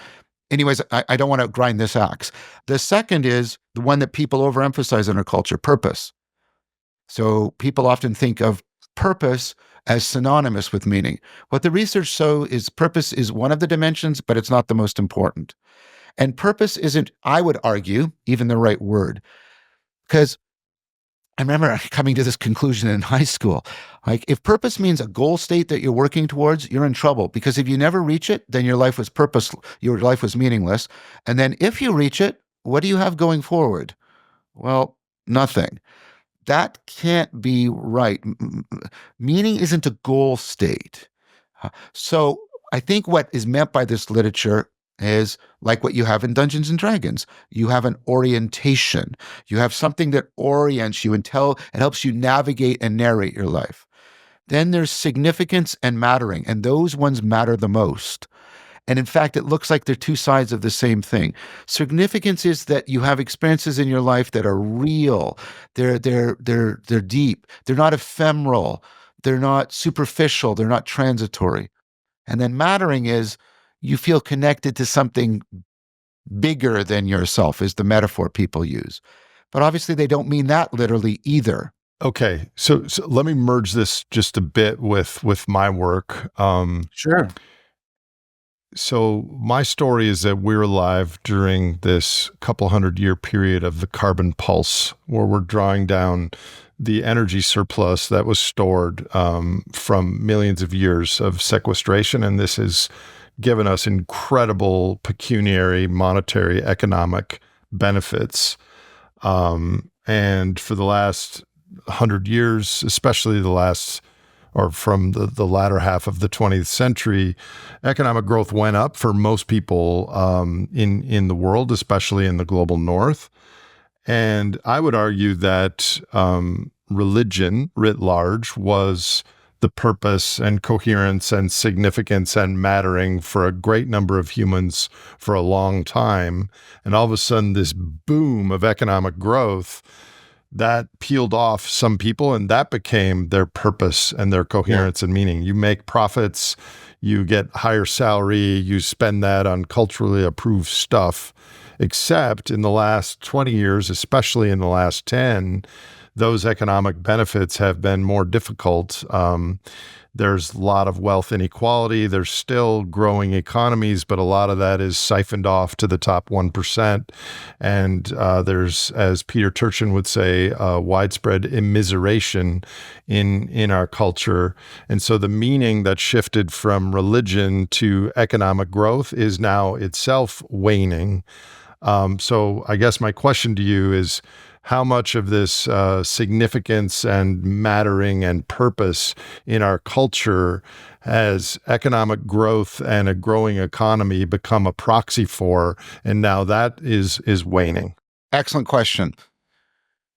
Anyways, I don't want to grind this axe. The second is the one that people overemphasize in our culture: purpose. So people often think of purpose as synonymous with meaning. What the research shows is purpose is one of the dimensions, but it's not the most important. And purpose isn't, I would argue, even the right word. Because I remember coming to this conclusion in high school. Like, if purpose means a goal state that you're working towards, you're in trouble. Because if you never reach it, then your life was your life was meaningless. And then if you reach it, what do you have going forward? Well, nothing. That can't be right. Meaning isn't a goal state. So I think what is meant by this literature is like what you have in Dungeons and Dragons. You have an orientation. You have something that orients you and helps you navigate and narrate your life. Then there's significance and mattering, and those ones matter the most. And in fact, it looks like they're two sides of the same thing. Significance is that you have experiences in your life that are real. They're deep. They're not ephemeral. They're not superficial. They're not transitory. And then mattering is you feel connected to something bigger than yourself, is the metaphor people use. But obviously, they don't mean that literally either. Okay, so let me merge this just a bit with my work. Sure. So my story is that we're alive during this couple 100-year period of the carbon pulse, where we're drawing down the energy surplus that was stored from millions of years of sequestration. And this has given us incredible pecuniary, monetary, economic benefits. And for the last 100 years, especially from the latter half of the 20th century, economic growth went up for most people in the world, especially in the global north. And I would argue that religion writ large was the purpose and coherence and significance and mattering for a great number of humans for a long time. And all of a sudden, this boom of economic growth that peeled off some people, and that became their purpose and their coherence and meaning. You make profits, you get higher salary, you spend that on culturally approved stuff. Except in the last 20 years, especially in the last 10, those economic benefits have been more difficult. There's a lot of wealth inequality. There's still growing economies, but a lot of that is siphoned off to the top 1%. And there's, as Peter Turchin would say, widespread immiseration in our culture. And so the meaning that shifted from religion to economic growth is now itself waning. So I guess my question to you is, how much of this significance and mattering and purpose in our culture has economic growth and a growing economy become a proxy for, and now that is waning? Excellent question.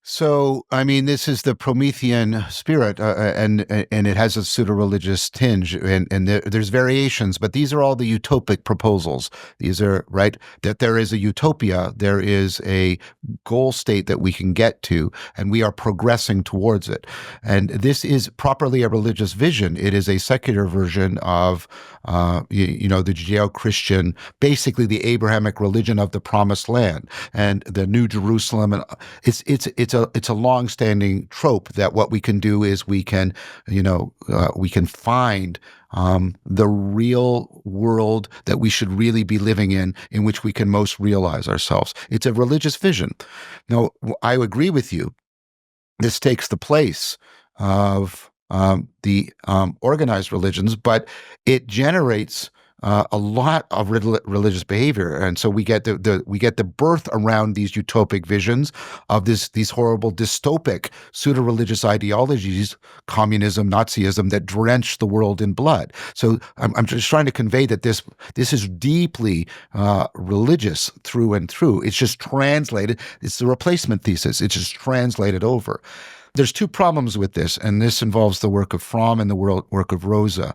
So, I mean, this is the Promethean spirit, and it has a pseudo-religious tinge, and there's variations, but these are all the utopic proposals. These are, right, that there is a utopia, there is a goal state that we can get to, and we are progressing towards it. And this is properly a religious vision. It is a secular version of, the Judeo-Christian, basically the Abrahamic religion of the Promised Land and the New Jerusalem. And it's a long-standing trope that what we can do is we can find the real world that we should really be living in which we can most realize ourselves. It's a religious vision. Now, I agree with you. This takes the place of the organized religions, but it generates a lot of religious behavior, and so we get the birth around these utopic visions of these horrible dystopic pseudo religious ideologies, communism, Nazism, that drench the world in blood. So I'm just trying to convey that this is deeply religious through and through. It's just translated. It's the replacement thesis. It's just translated over. There's two problems with this, and this involves the work of Fromm and the work of Rosa.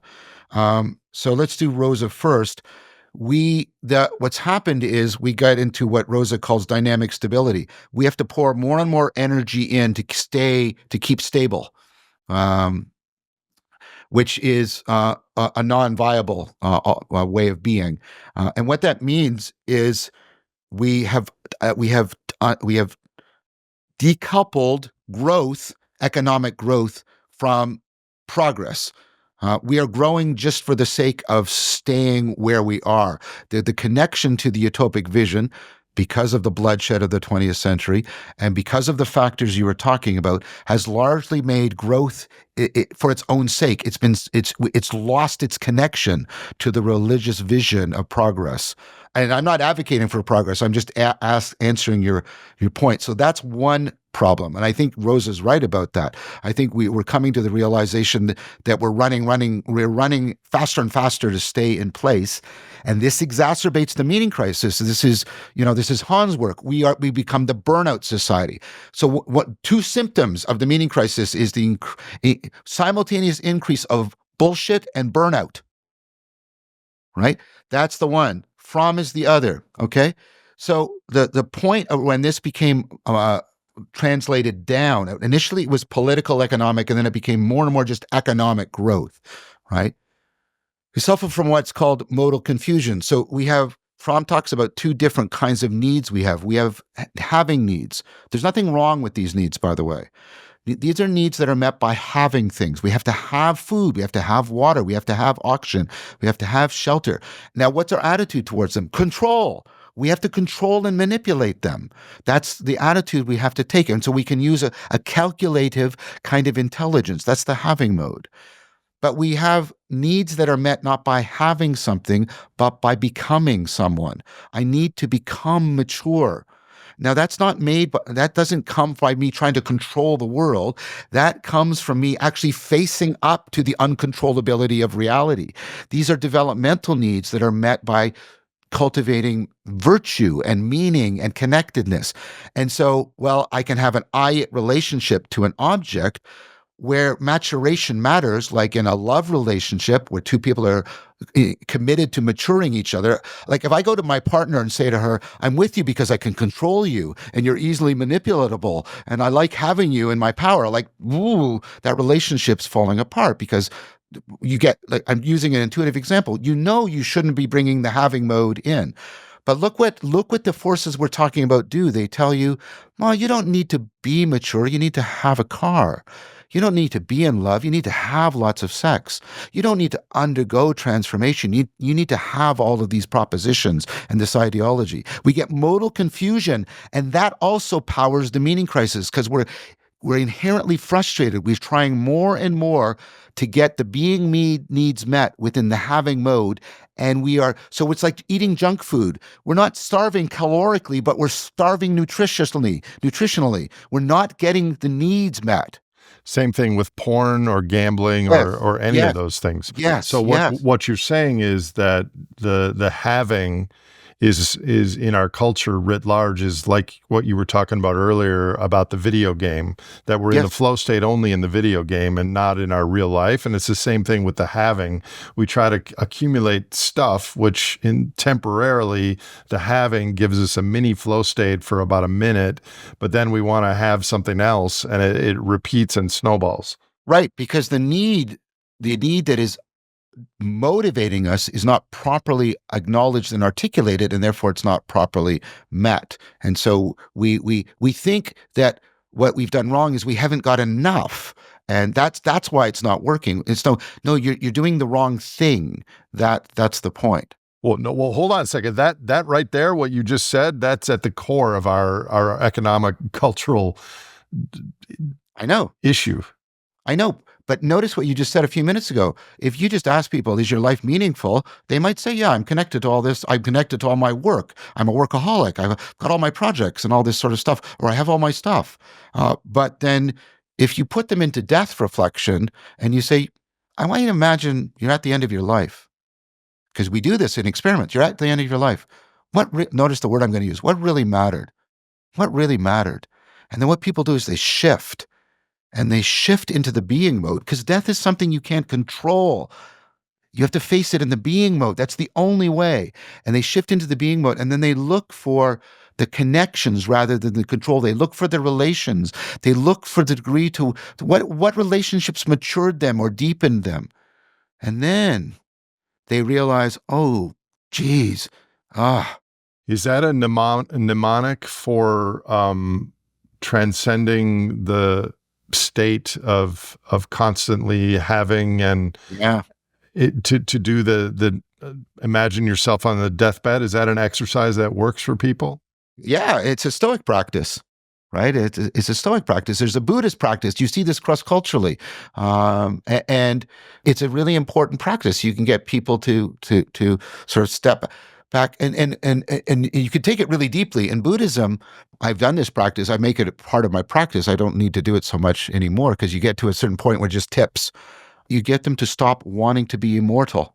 So let's do Rosa first. What's happened is we got into what Rosa calls dynamic stability. We have to pour more and more energy in to keep stable, which is a non-viable way of being. And what that means is we have decoupled growth, economic growth, from progress. We are growing just for the sake of staying where we are. The connection to the utopic vision, because of the bloodshed of the 20th century and because of the factors you were talking about, has largely made growth for its own sake. It's lost its connection to the religious vision of progress. And I'm not advocating for progress. I'm just answering your point. So that's one problem. And I think Rosa's right about that. I think we're coming to the realization that we're running faster and faster to stay in place. And this exacerbates the meaning crisis. This is Hans' work. We become the burnout society. So what two symptoms of the meaning crisis is the simultaneous increase of bullshit and burnout, right? That's the one. Fromm is the other, okay? So the point of when this became translated down, initially it was political, economic, and then it became more and more just economic growth, right? We suffer from what's called modal confusion. So Fromm talks about two different kinds of needs we have. We have having needs. There's nothing wrong with these needs, by the way. These are needs that are met by having things. We have to have food. We have to have water. We have to have oxygen. We have to have shelter. Now, what's our attitude towards them? Control. We have to control and manipulate them. That's the attitude we have to take. And so we can use a calculative kind of intelligence. That's the having mode. But we have needs that are met not by having something, but by becoming someone. I need to become mature. Now, that doesn't come by me trying to control the world. That comes from me actually facing up to the uncontrollability of reality. These are developmental needs that are met by cultivating virtue and meaning and connectedness. And so, I can have an I relationship to an object where maturation matters, like in a love relationship where two people are committed to maturing each other. Like if I go to my partner and say to her, I'm with you because I can control you and you're easily manipulatable and I like having you in my power, like, ooh, that relationship's falling apart because you get, like, I'm using an intuitive example. You shouldn't be bringing the having mode in. But look what the forces we're talking about do. They tell you, well, you don't need to be mature. You need to have a car. You don't need to be in love. You need to have lots of sex. You don't need to undergo transformation. You need to have all of these propositions and this ideology. We get modal confusion, and that also powers the meaning crisis because we're inherently frustrated. We're trying more and more to get the being me needs met within the having mode. And so it's like eating junk food. We're not starving calorically, but we're starving nutritionally. We're not getting the needs met. Same thing with porn or gambling Yes. or any Yes. of those things. Yes. So what you're saying is that the having is in our culture writ large is like what you were talking about earlier about the video game, that we're in the flow state only in the video game and not in our real life. And it's the same thing with the having. We try to accumulate stuff, which temporarily the having gives us a mini flow state for about a minute, but then we want to have something else and it repeats and snowballs. Right. Because the need that is motivating us is not properly acknowledged and articulated, and therefore it's not properly met. And so we think that what we've done wrong is we haven't got enough, and that's why it's not working. It's no, you're doing the wrong thing. That's the point. Well, no. Well, hold on a second. That right there, what you just said, that's at the core of our economic cultural I know. issue. I know. But notice what you just said a few minutes ago. If you just ask people, is your life meaningful? They might say, yeah, I'm connected to all this. I'm connected to all my work. I'm a workaholic. I've got all my projects and all this sort of stuff, or I have all my stuff. But then if you put them into death reflection and you say, I want you to imagine you're at the end of your life, because we do this in experiments. You're at the end of your life. Notice the word I'm going to use. What really mattered? What really mattered? And then what people do is they shift, and they shift into the being mode, because death is something you can't control. You have to face it in the being mode. That's the only way. And they shift into the being mode, and then they look for the connections rather than the control. They look for the relations. They look for the degree to what relationships matured them or deepened them. And then they realize, oh, geez, ah. Is that a mnemonic for transcending the state of constantly having and Yeah. to do the imagine yourself on the deathbed? Is that an exercise that works for people? Yeah, it's a Stoic practice, right? It's a Stoic practice. There's a Buddhist practice. You see this cross-culturally. And it's a really important practice. You can get people to sort of step back, and you can take it really deeply. In Buddhism, I've done this practice. I make it a part of my practice. I don't need to do it so much anymore, because you get to a certain point where it just tips. You get them to stop wanting to be immortal,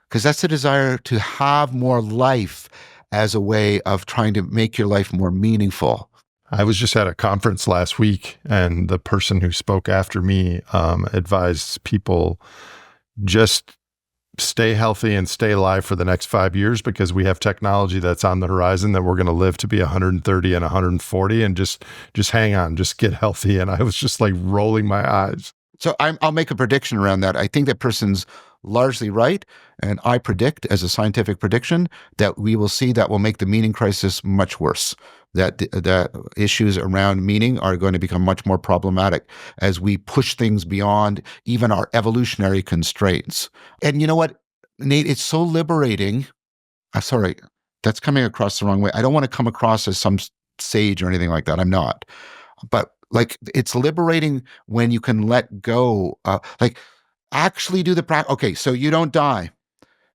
because that's the desire to have more life as a way of trying to make your life more meaningful. I was just at a conference last week, and the person who spoke after me advised people just stay healthy and stay alive for the next 5 years, because we have technology that's on the horizon that we're going to live to be 130 and 140, and just hang on, just get healthy. And I was just like rolling my eyes. So I'll make a prediction around that. I think that person's largely right. And I predict, as a scientific prediction, that we will see that will make the meaning crisis much worse. That issues around meaning are going to become much more problematic as we push things beyond even our evolutionary constraints. And you know what, Nate, it's so liberating. Sorry, that's coming across the wrong way. I don't want to come across as some sage or anything like that. I'm not. But like, it's liberating when you can let go, like actually do the practice. Okay, so you don't die.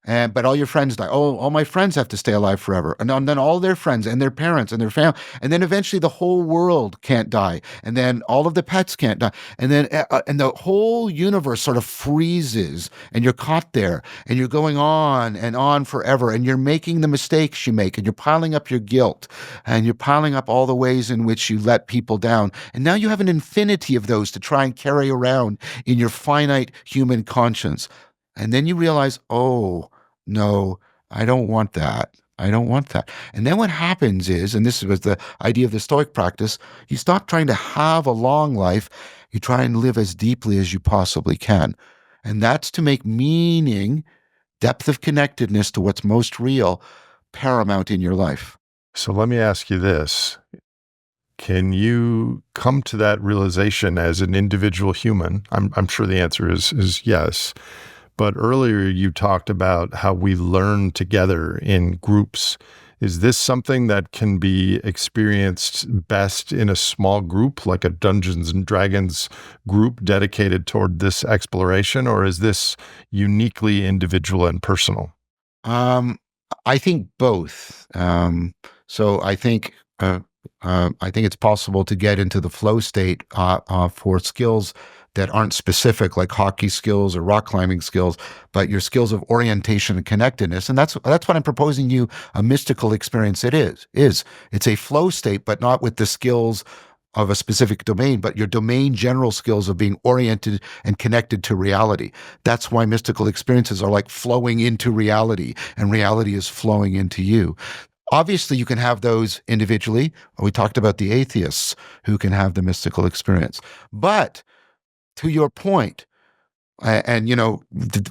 But all your friends die. Oh, all my friends have to stay alive forever. And then all their friends and their parents and their family. And then eventually the whole world can't die. And then all of the pets can't die. And then and the whole universe sort of freezes, and you're caught there, and you're going on and on forever. And you're making the mistakes you make, and you're piling up your guilt, and you're piling up all the ways in which you let people down. And now you have an infinity of those to try and carry around in your finite human conscience. And then you realize, oh, no, I don't want that. I don't want that. And then what happens is, and this was the idea of the Stoic practice, you stop trying to have a long life. You try and live as deeply as you possibly can. And that's to make meaning, depth of connectedness to what's most real, paramount in your life. So let me ask you this. Can you come to that realization as an individual human? I'm sure the answer is yes. But earlier you talked about how we learn together in groups. Is this something that can be experienced best in a small group, like a Dungeons and Dragons group dedicated toward this exploration, or is this uniquely individual and personal? I think both. So I think it's possible to get into the flow state for skills that aren't specific, like hockey skills or rock climbing skills, but your skills of orientation and connectedness. And that's what I'm proposing you a mystical experience it's a flow state, but not with the skills of a specific domain, but your domain general skills of being oriented and connected to reality. That's why mystical experiences are like flowing into reality, and reality is flowing into you. Obviously, you can have those individually. We talked about the atheists who can have the mystical experience. But to your point, and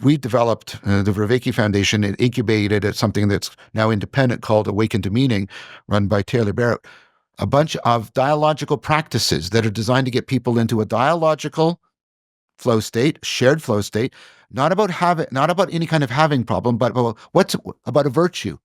we developed the Vervaeke Foundation and incubated at something that's now independent called Awaken to Meaning, run by Taylor Barrett, a bunch of dialogical practices that are designed to get people into a dialogical flow state, shared flow state, not about any kind of having problem, but about a virtue.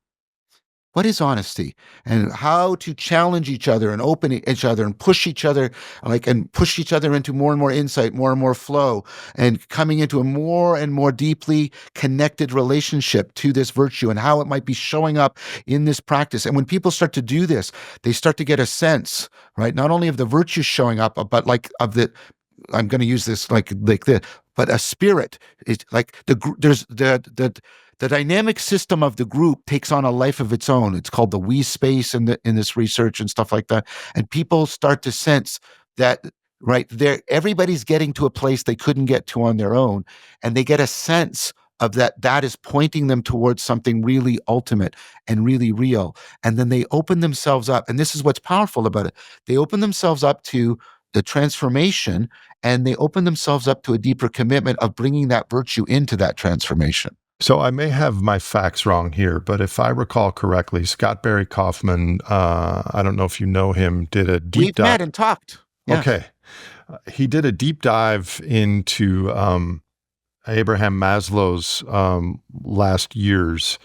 What is honesty, and how to challenge each other and open each other and push each other, and push each other into more and more insight, more and more flow, and coming into a more and more deeply connected relationship to this virtue and how it might be showing up in this practice. And when people start to do this, they start to get a sense, right, not only of the virtue showing up, but like of the, I'm going to use this like the, but a spirit is like there's the dynamic system of the group takes on a life of its own. It's called the we space in this research and stuff like that. And people start to sense that, right there, everybody's getting to a place they couldn't get to on their own, and they get a sense of that is pointing them towards something really ultimate and really real. And then they open themselves up, and this is what's powerful about it. They open themselves up to the transformation, and they open themselves up to a deeper commitment of bringing that virtue into that transformation. So I may have my facts wrong here, but if I recall correctly, Scott Barry Kaufman, I don't know if you know him, did a deep We've dive. met and talked. Yeah. Okay. He did a deep dive into Abraham Maslow's last years.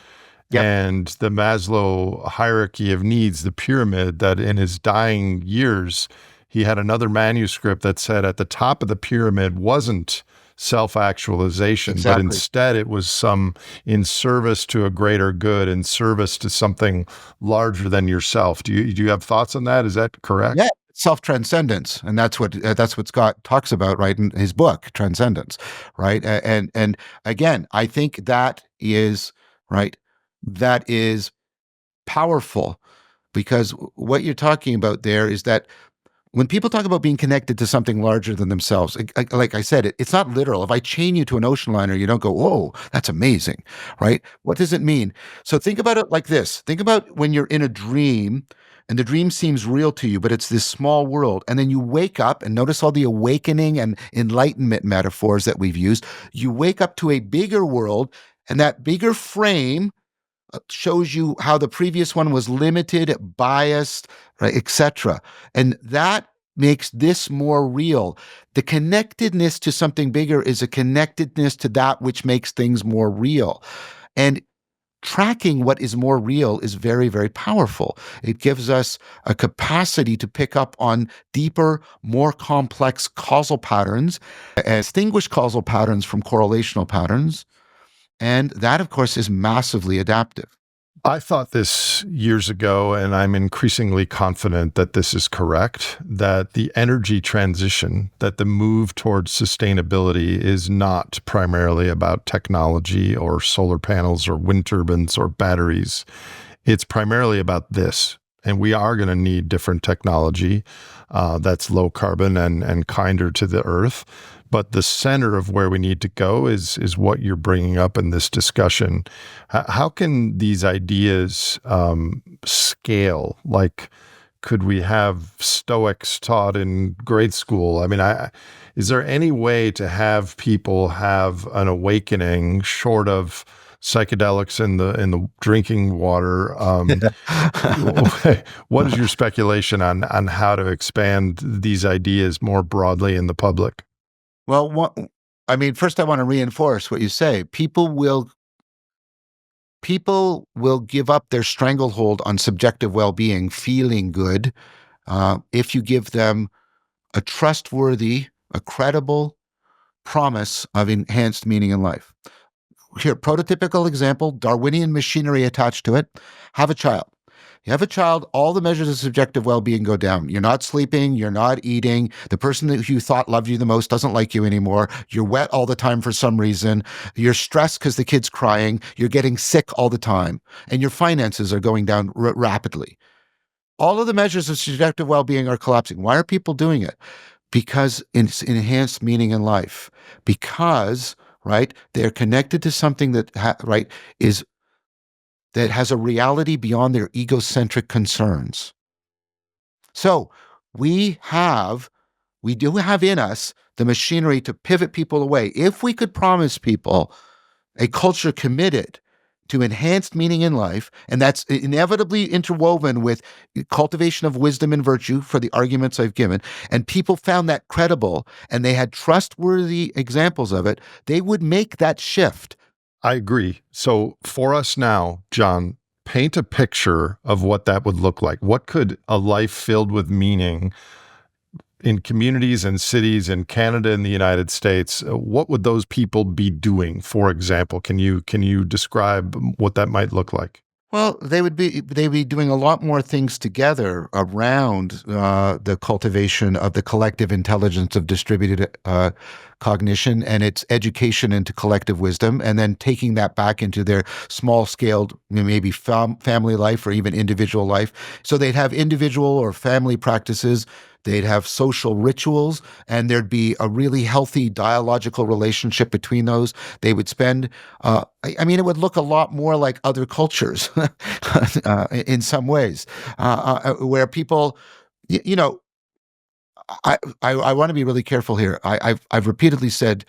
Yep. And the Maslow hierarchy of needs, the pyramid, that in his dying years, he had another manuscript that said at the top of the pyramid wasn't self-actualization, Exactly. but instead it was some in service to a greater good, in service to something larger than yourself. Do you have thoughts on that? Is that correct? Yeah, self-transcendence, and that's what Scott talks about, right, in his book Transcendence, right? And again, I think that is right. That is powerful, because what you're talking about there is that when people talk about being connected to something larger than themselves, like I said, it's not literal. If I chain you to an ocean liner, you don't go, "Whoa, that's amazing," right? What does it mean? So think about it like this. Think about when you're in a dream and the dream seems real to you, but it's this small world. And then you wake up, and notice all the awakening and enlightenment metaphors that we've used. You wake up to a bigger world, and that bigger frame shows you how the previous one was limited, biased, right, etc. And that makes this more real. The connectedness to something bigger is a connectedness to that which makes things more real. And tracking what is more real is very, very powerful. It gives us a capacity to pick up on deeper, more complex causal patterns, and distinguish causal patterns from correlational patterns. And that, of course, is massively adaptive. I thought this years ago, and I'm increasingly confident that this is correct, that the energy transition, that the move towards sustainability is not primarily about technology or solar panels or wind turbines or batteries. It's primarily about this. And we are going to need different technology that's low carbon and kinder to the earth. But the center of where we need to go is what you're bringing up in this discussion. How can these ideas scale? Like, could we have Stoics taught in grade school? I mean, is there any way to have people have an awakening short of psychedelics in the drinking water? What is your speculation on how to expand these ideas more broadly in the public? Well, first I want to reinforce what you say. People will give up their stranglehold on subjective well-being, feeling good, if you give them a trustworthy, a credible promise of enhanced meaning in life. Here, prototypical example, Darwinian machinery attached to it. Have a child. You have a child, all the measures of subjective well-being go down. You're not sleeping, you're not eating. The person that you thought loved you the most doesn't like you anymore. You're wet all the time for some reason. You're stressed because the kid's crying. You're getting sick all the time. And your finances are going down rapidly. All of the measures of subjective well-being are collapsing. Why are people doing it? Because it's enhanced meaning in life. Because, right, they're connected to something that, that has a reality beyond their egocentric concerns. So we do have in us the machinery to pivot people away. If we could promise people a culture committed to enhanced meaning in life, and that's inevitably interwoven with cultivation of wisdom and virtue for the arguments I've given, and people found that credible and they had trustworthy examples of it, they would make that shift. I agree. So for us now, John, paint a picture of what that would look like. What could a life filled with meaning in communities and cities in Canada and the United States, what would those people be doing, for example? Can you describe what that might look like? Well, they'd be doing a lot more things together around the cultivation of the collective intelligence of distributed cognition and its education into collective wisdom, and then taking that back into their small-scaled, maybe family life or even individual life. So they'd have individual or family practices. They'd have social rituals, and there'd be a really healthy dialogical relationship between those. They would spend, I mean, it would look a lot more like other cultures in some ways, where people, you know, I want to be really careful here. I've repeatedly said,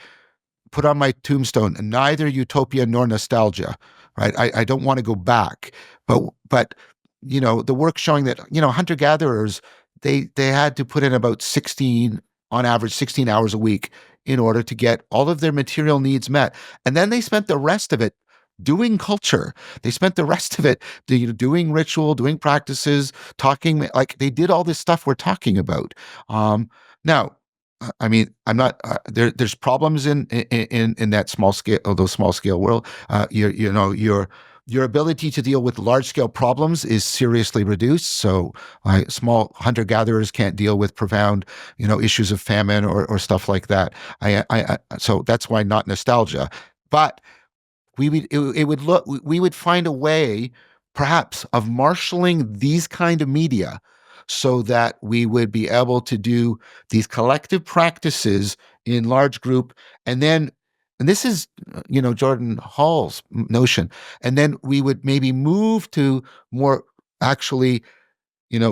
put on my tombstone, neither utopia nor nostalgia, right? I don't want to go back, but the work showing that hunter gatherers, they had to put in about 16, on average 16 hours a week in order to get all of their material needs met, and then they spent the rest of it doing culture. They spent the rest of it doing ritual, doing practices, talking, like they did all this stuff we're talking about. Now, I mean, I'm not there's problems in that small scale, those small scale world. Your ability to deal with large scale problems is seriously reduced. So, small hunter gatherers can't deal with profound, issues of famine or stuff like that. So that's why not nostalgia, but we would find a way, perhaps, of marshaling these kind of media so that we would be able to do these collective practices in large group, and this is Jordan Hall's notion, and then we would maybe move to more actually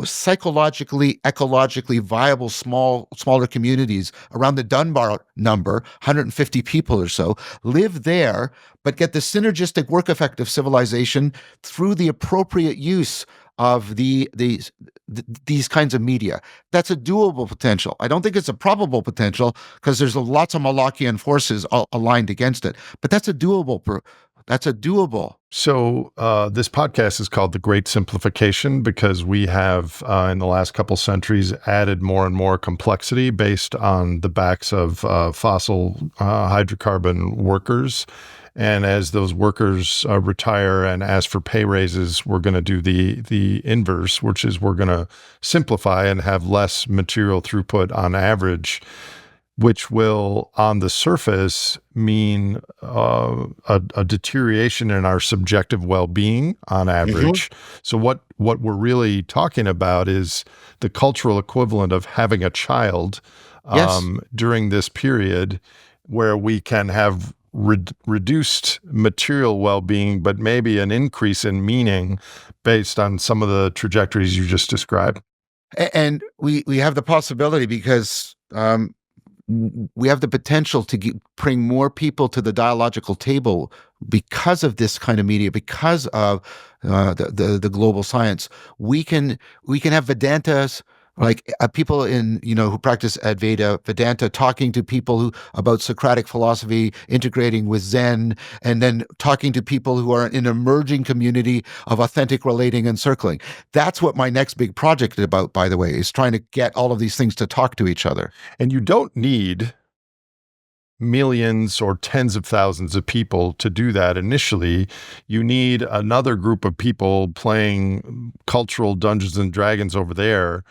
psychologically, ecologically viable smaller communities around the Dunbar number, 150 people or so, live there, but get the synergistic work effect of civilization through the appropriate use of these kinds of media. That's a doable potential. I don't think it's a probable potential because there's lots of Malachian forces aligned against it, but that's a doable. That's a doable. So this podcast is called The Great Simplification because we have, in the last couple centuries, added more and more complexity based on the backs of fossil hydrocarbon workers. And as those workers retire and ask for pay raises, we're going to do the inverse, which is we're going to simplify and have less material throughput on average, which will, on the surface, mean a deterioration in our subjective well-being on average. Mm-hmm. So what we're really talking about is the cultural equivalent of having a child during this period where we can have reduced material well-being, but maybe an increase in meaning based on some of the trajectories you just described. And we have the possibility because we have the potential to bring more people to the dialogical table because of this kind of media, because of the global science. We can have Vedantas, like people who practice Advaita Vedanta, talking to people about Socratic philosophy, integrating with Zen, and then talking to people who are in an emerging community of authentic relating and circling. That's what my next big project is about, by the way, is trying to get all of these things to talk to each other. And you don't need millions or tens of thousands of people to do that initially. You need another group of people playing cultural Dungeons and Dragons over there.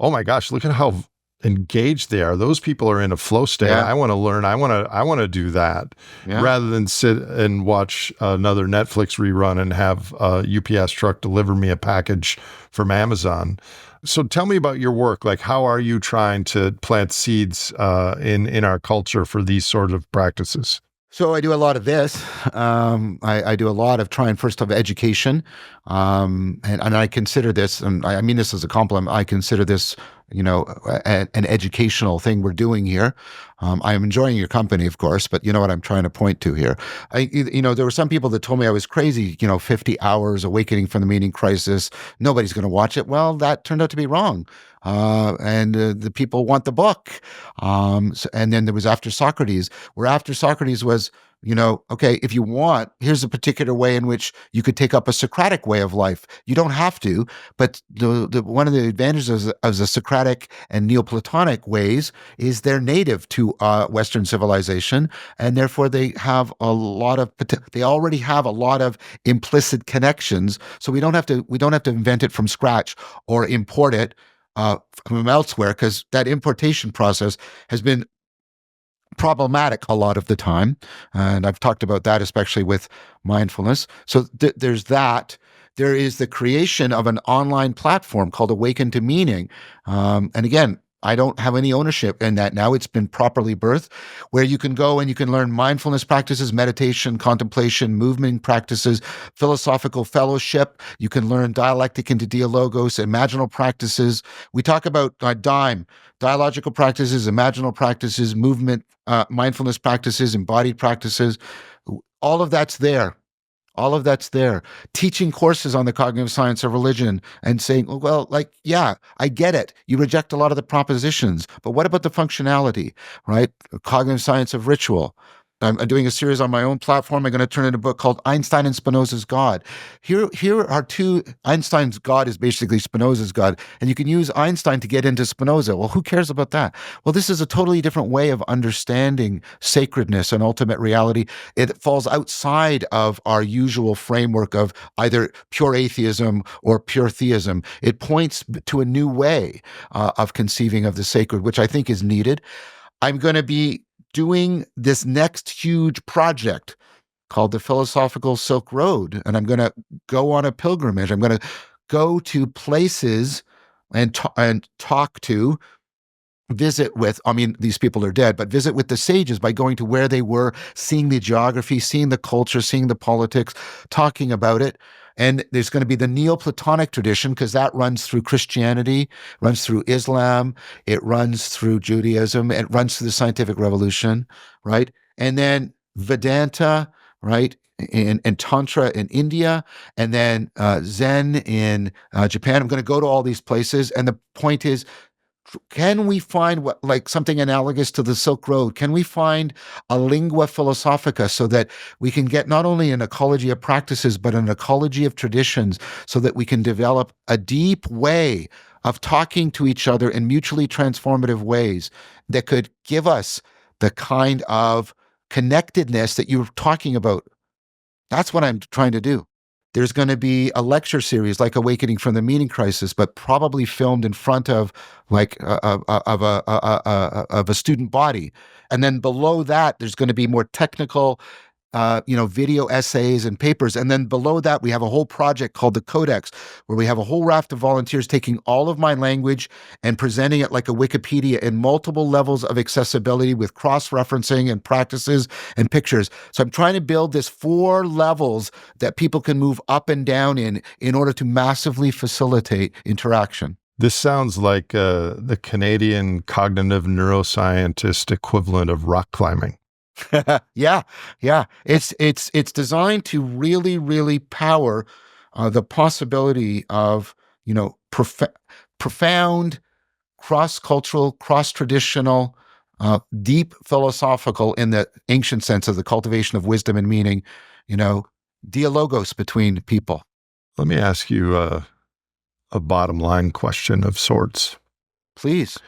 Oh my gosh, look at how engaged they are. Those people are in a flow state. Yeah. I want to learn. I want to do that rather than sit and watch another Netflix rerun and have a UPS truck deliver me a package from Amazon. So tell me about your work. Like, how are you trying to plant seeds in our culture for these sort of practices? So I do a lot of this. I do a lot of trying first of education, and I consider this, and I mean this as a compliment. I consider this, an educational thing we're doing here. I'm enjoying your company, of course, but you know what I'm trying to point to here. There were some people that told me I was crazy. 50 hours awakening from the meaning crisis. Nobody's going to watch it. Well, that turned out to be wrong. And the people want the book. And then there was After Socrates, where After Socrates was Okay, if you want, here's a particular way in which you could take up a Socratic way of life. You don't have to, but one of the advantages of the Socratic and Neoplatonic ways is they're native to Western civilization, and therefore they already have a lot of implicit connections. So we don't have to invent it from scratch or import it from elsewhere, because that importation process has been problematic a lot of the time. And I've talked about that, especially with mindfulness. So there's that. There is the creation of an online platform called Awaken to Meaning. And again, I don't have any ownership in that now. It's been properly birthed, where you can go and you can learn mindfulness practices, meditation, contemplation, movement practices, philosophical fellowship. You can learn dialectic into dialogos, imaginal practices. We talk about DIME, dialogical practices, imaginal practices, movement, mindfulness practices, embodied practices. All of that's there. All of that's there. Teaching courses on the cognitive science of religion and saying, well, like, yeah, I get it. You reject a lot of the propositions, but what about the functionality, right? Cognitive science of ritual. I'm doing a series on my own platform. I'm going to turn in a book called Einstein and Spinoza's God. Here are two. Einstein's God is basically Spinoza's God, and you can use Einstein to get into Spinoza. Well, who cares about that? Well, this is a totally different way of understanding sacredness and ultimate reality. It falls outside of our usual framework of either pure atheism or pure theism. It points to a new way of conceiving of the sacred, which I think is needed. I'm going to be doing this next huge project called the Philosophical Silk Road, and I'm going to go on a pilgrimage. I'm going to go to places and talk to, visit with, I mean, these people are dead, but visit with the sages by going to where they were, seeing the geography, seeing the culture, seeing the politics, talking about it. And there's going to be the Neoplatonic tradition, because that runs through Christianity, runs through Islam, it runs through Judaism, it runs through the scientific revolution, right? And then Vedanta, right? And Tantra in India, and then Zen in Japan. I'm going to go to all these places. And the point is, can we find what, like something analogous to the Silk Road? Can we find a lingua philosophica so that we can get not only an ecology of practices, but an ecology of traditions, so that we can develop a deep way of talking to each other in mutually transformative ways that could give us the kind of connectedness that you're talking about? That's what I'm trying to do. There's going to be a lecture series like Awakening from the Meaning Crisis, but probably filmed in front of like of a student body. And then below that, there's going to be more technical video essays and papers. And then below that, we have a whole project called the Codex, where we have a whole raft of volunteers taking all of my language and presenting it like a Wikipedia in multiple levels of accessibility with cross-referencing and practices and pictures. So I'm trying to build this 4 levels that people can move up and down in order to massively facilitate interaction. This sounds like the Canadian cognitive neuroscientist equivalent of rock climbing. Yeah, yeah. It's designed to really, really power the possibility of profound, cross-cultural, cross-traditional, deep philosophical, in the ancient sense of the cultivation of wisdom and meaning, dialogos between people. Let me ask you a bottom line question of sorts. Please.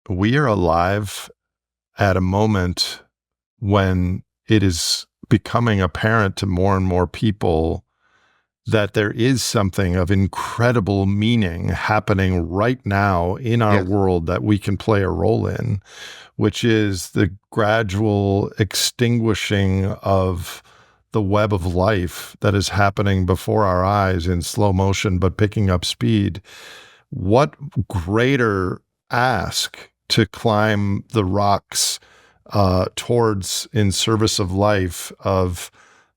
We are alive at a moment when it is becoming apparent to more and more people that there is something of incredible meaning happening right now in our world that we can play a role in, which is the gradual extinguishing of the web of life that is happening before our eyes in slow motion, but picking up speed. What greater ask to climb the rocks towards, in service of life, of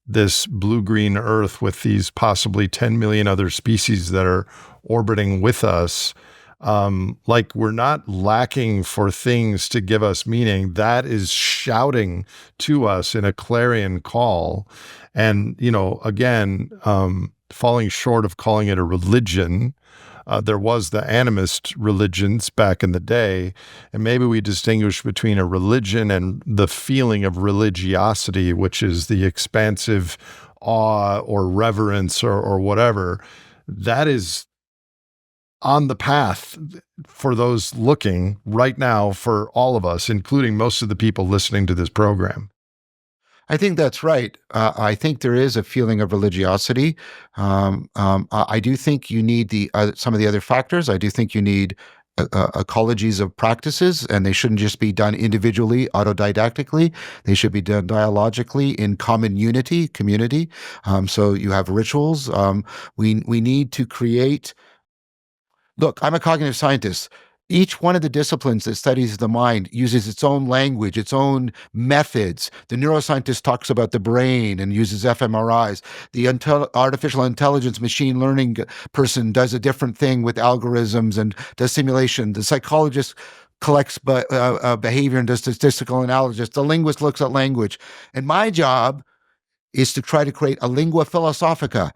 this blue-green earth with these possibly 10 million other species that are orbiting with us. Like, we're not lacking for things to give us meaning. That is shouting to us in a clarion call. And, again, falling short of calling it a religion, There was the animist religions back in the day, and maybe we distinguish between a religion and the feeling of religiosity, which is the expansive awe or reverence or whatever. That is on the path for those looking right now for all of us, including most of the people listening to this program. I think that's right. I think there is a feeling of religiosity. I do think you need some of the other factors. I do think you need ecologies of practices, and they shouldn't just be done individually, autodidactically. They should be done dialogically in common unity, community. So you have rituals. We need to create. Look, I'm a cognitive scientist. Each one of the disciplines that studies the mind uses its own language, its own methods. The neuroscientist talks about the brain and uses fMRIs. The artificial intelligence machine learning person does a different thing with algorithms and does simulation. The psychologist collects behavior and does statistical analysis. The linguist looks at language. And my job is to try to create a lingua philosophica,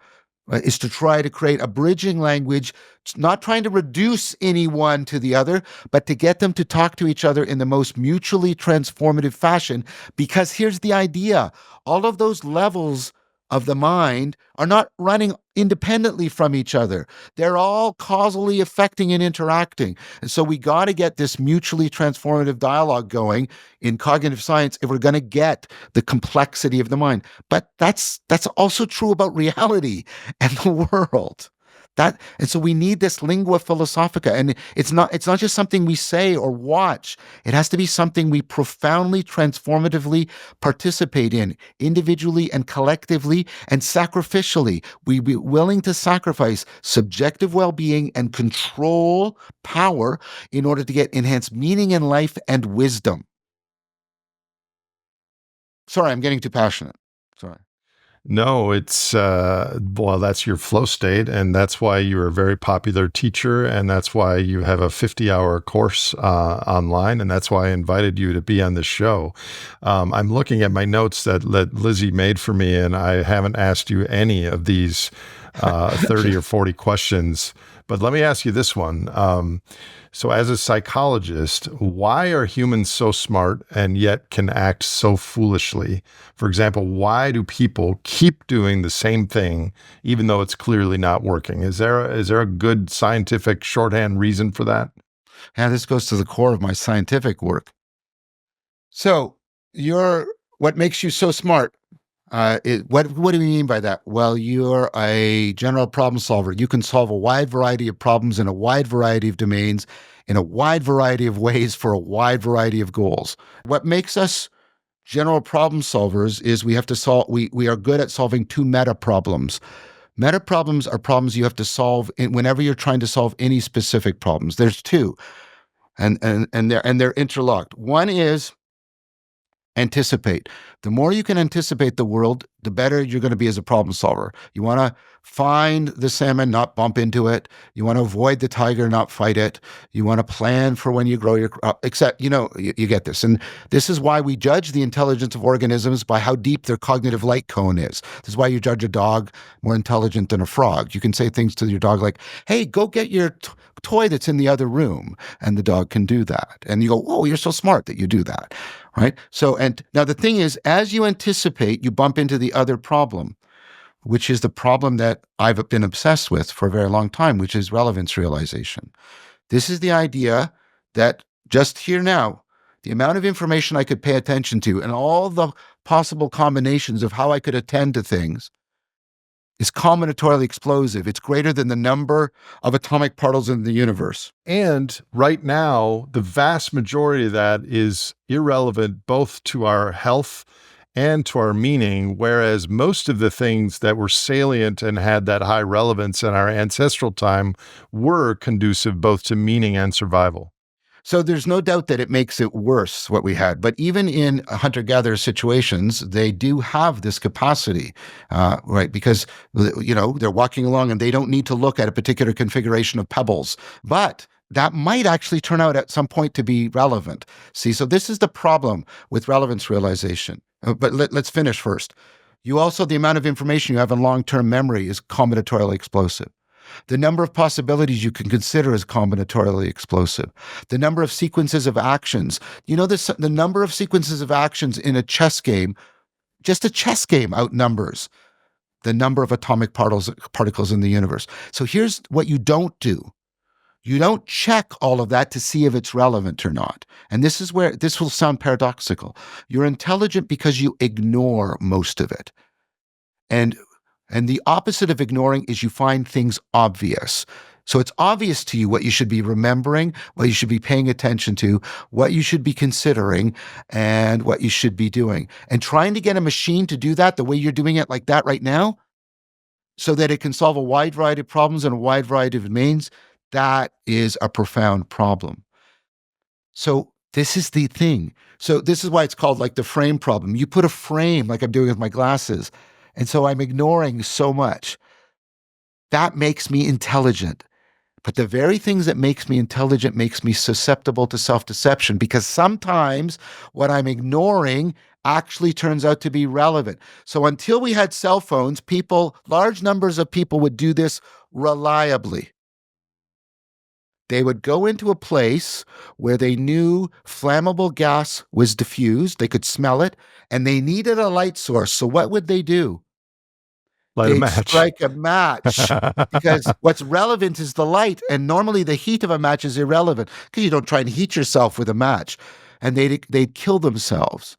is to try to create a bridging language, not trying to reduce anyone to the other, but to get them to talk to each other in the most mutually transformative fashion. Because here's the idea: all of those levels of the mind are not running independently from each other. They're all causally affecting and interacting. And so we got to get this mutually transformative dialogue going in cognitive science if we're going to get the complexity of the mind. But that's also true about reality and the world. And so we need this lingua philosophica, and it's not just something we say or watch. It has to be something we profoundly, transformatively participate in, individually and collectively and sacrificially. We be willing to sacrifice subjective well-being and control power in order to get enhanced meaning in life and wisdom. Sorry, I'm getting too passionate. Sorry. No, well, that's your flow state, and that's why you're a very popular teacher, and that's why you have a 50-hour course online, and that's why I invited you to be on this show. I'm looking at my notes that Lizzie made for me, and I haven't asked you any of these 30 or 40 questions, but let me ask you this one. So as a psychologist, why are humans so smart and yet can act so foolishly? For example, why do people keep doing the same thing even though it's clearly not working? Is there a good scientific shorthand reason for that? Yeah, this goes to the core of my scientific work. So what makes you so smart? What do we mean by that? Well, you're a general problem solver. You can solve a wide variety of problems in a wide variety of domains, in a wide variety of ways for a wide variety of goals. What makes us general problem solvers is we are good at solving two meta problems. Meta problems are problems you have to solve whenever you're trying to solve any specific problems. There's two, and they're interlocked. One is anticipate. The more you can anticipate the world, the better you're going to be as a problem solver. You want to find the salmon, not bump into it. You want to avoid the tiger, not fight it. You want to plan for when you grow your crop, except, you get this. And this is why we judge the intelligence of organisms by how deep their cognitive light cone is. This is why you judge a dog more intelligent than a frog. You can say things to your dog like, hey, go get your toy that's in the other room. And the dog can do that. And you go, oh, you're so smart that you do that. Right? So, and now the thing is, as you anticipate, you bump into the other problem, which is the problem that I've been obsessed with for a very long time, which is relevance realization. This is the idea that just here now, the amount of information I could pay attention to and all the possible combinations of how I could attend to things is combinatorially explosive. It's greater than the number of atomic particles in the universe. And right now, the vast majority of that is irrelevant both to our health and to our meaning, whereas most of the things that were salient and had that high relevance in our ancestral time were conducive both to meaning and survival. So there's no doubt that it makes it worse, what we had. But even in hunter-gatherer situations, they do have this capacity, right? Because, they're walking along and they don't need to look at a particular configuration of pebbles. But that might actually turn out at some point to be relevant. See, so this is the problem with relevance realization. But let's finish first. The amount of information you have in long-term memory is combinatorially explosive. The number of possibilities you can consider is combinatorially explosive. The number of sequences of actions. You know, the number of sequences of actions in a chess game, just a chess game outnumbers the number of atomic particles in the universe. So here's what you don't do. You don't check all of that to see if it's relevant or not. And this is where this will sound paradoxical. You're intelligent because you ignore most of it. And the opposite of ignoring is you find things obvious. So it's obvious to you what you should be remembering, what you should be paying attention to, what you should be considering, and what you should be doing. And trying to get a machine to do that the way you're doing it like that right now, so that it can solve a wide variety of problems in a wide variety of domains, that is a profound problem. So this is the thing. So this is why it's called like the frame problem. You put a frame like I'm doing with my glasses, and so I'm ignoring so much. That makes me intelligent. But the very things that makes me intelligent makes me susceptible to self-deception, because sometimes what I'm ignoring actually turns out to be relevant. So until we had cell phones, large numbers of people would do this reliably. They would go into a place where they knew flammable gas was diffused, they could smell it, and they needed a light source. So what would they do? Light a They'd match. strike a match, because what's relevant is the light. And normally the heat of a match is irrelevant, because you don't try and heat yourself with a match. And they'd kill themselves,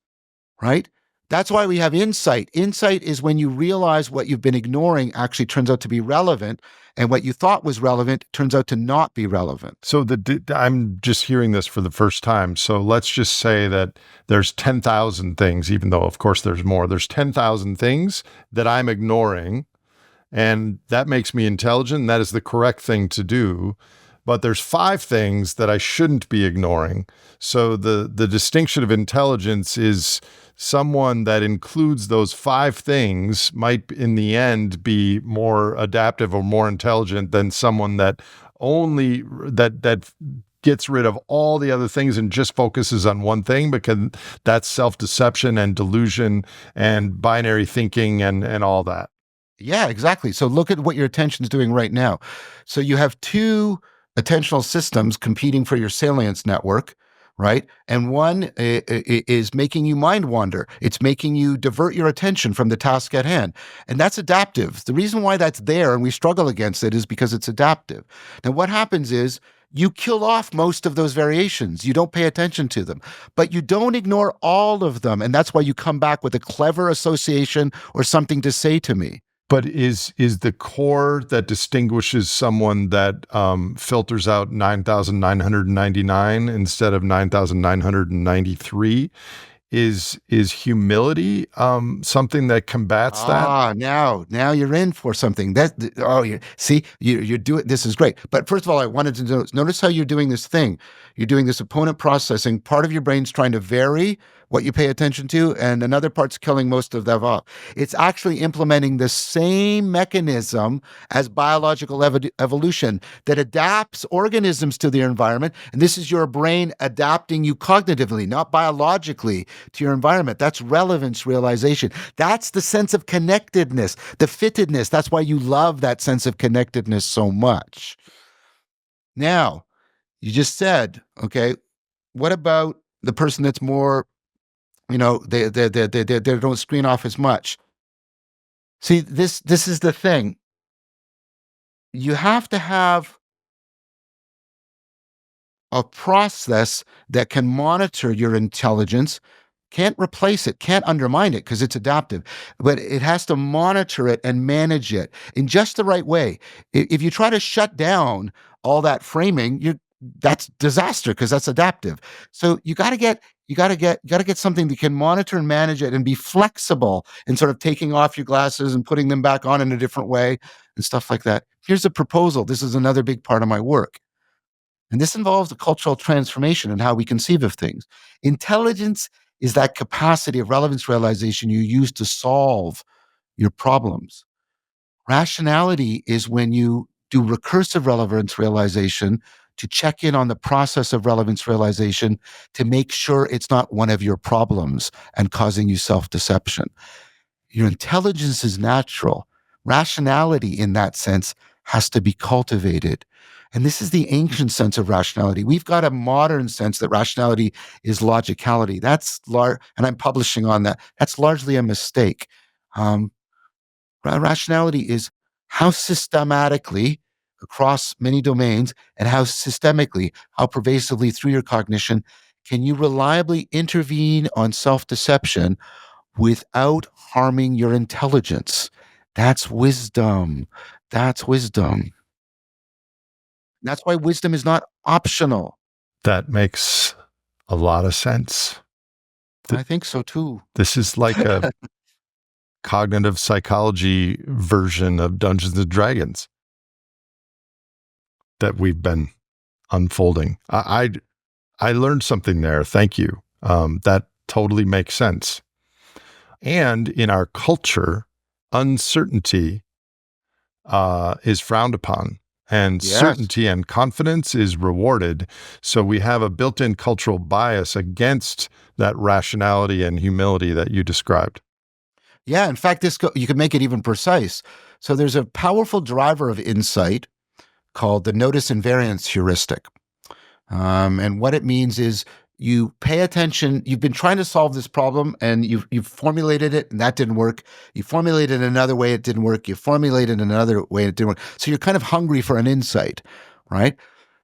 right? That's why we have insight. Insight is when you realize what you've been ignoring actually turns out to be relevant, and what you thought was relevant turns out to not be relevant. So I'm just hearing this for the first time. So let's just say that there's 10,000 things, even though of course there's more. There's 10,000 things that I'm ignoring, and that makes me intelligent. And that is the correct thing to do. But there's 5 things that I shouldn't be ignoring. So the distinction of intelligence is someone that includes those 5 things might in the end be more adaptive or more intelligent than someone that only that gets rid of all the other things and just focuses on one thing, because that's self-deception and delusion and binary thinking and all that. Yeah, exactly. So look at what your attention is doing right now. So you have 2 attentional systems competing for your salience network, right? And one is making you mind wander. It's making you divert your attention from the task at hand. And that's adaptive. The reason why that's there and we struggle against it is because it's adaptive. Now, what happens is you kill off most of those variations. You don't pay attention to them, but you don't ignore all of them. And that's why you come back with a clever association or something to say to me. But is the core that distinguishes someone that filters out 9,999 instead of 9,993 is humility something that combats that? Now you're in for something. You're doing this is great. But first of all, I wanted to notice how you're doing this thing. You're doing this opponent processing. Part of your brain's trying to vary what you pay attention to, and another part's killing most of that off. It's actually implementing the same mechanism as biological evolution that adapts organisms to their environment. And this is your brain adapting you cognitively, not biologically, to your environment. That's relevance realization. That's the sense of connectedness, the fittedness. That's why you love that sense of connectedness so much. Now, you just said, okay, what about the person that's more, they don't screen off as much? See, this is the thing. You have to have a process that can monitor your intelligence, can't replace it, can't undermine it because it's adaptive, but it has to monitor it and manage it in just the right way. If you try to shut down all that framing, that's disaster because that's adaptive. So you got to get something that can monitor and manage it and be flexible in sort of taking off your glasses and putting them back on in a different way and stuff like that. Here's a proposal. This is another big part of my work. And this involves a cultural transformation in how we conceive of things. Intelligence is that capacity of relevance realization you use to solve your problems. Rationality is when you do recursive relevance realization to check in on the process of relevance realization to make sure it's not one of your problems and causing you self-deception. Your intelligence is natural. Rationality, in that sense, has to be cultivated. And this is the ancient sense of rationality. We've got a modern sense that rationality is logicality. And I'm publishing on that. That's largely a mistake. Um, Rationality is how systematically across many domains and how systemically, how pervasively through your cognition can you reliably intervene on self-deception without harming your intelligence. That's wisdom. That's wisdom. That's why wisdom is not optional. That makes a lot of sense. I think so too. This is like a cognitive psychology version of Dungeons and Dragons that we've been unfolding. I learned something there. Thank you. That totally makes sense. And in our culture, uncertainty is frowned upon, and Yes. certainty and confidence is rewarded. So we have a built-in cultural bias against that rationality and humility that you described. Yeah, in fact, you can make it even precise. So there's a powerful driver of insight called the notice invariance heuristic. And what it means is you pay attention. You've been trying to solve this problem and you've formulated it and that didn't work. You formulated another way, it didn't work. You formulated another way, it didn't work. So you're kind of hungry for an insight, right?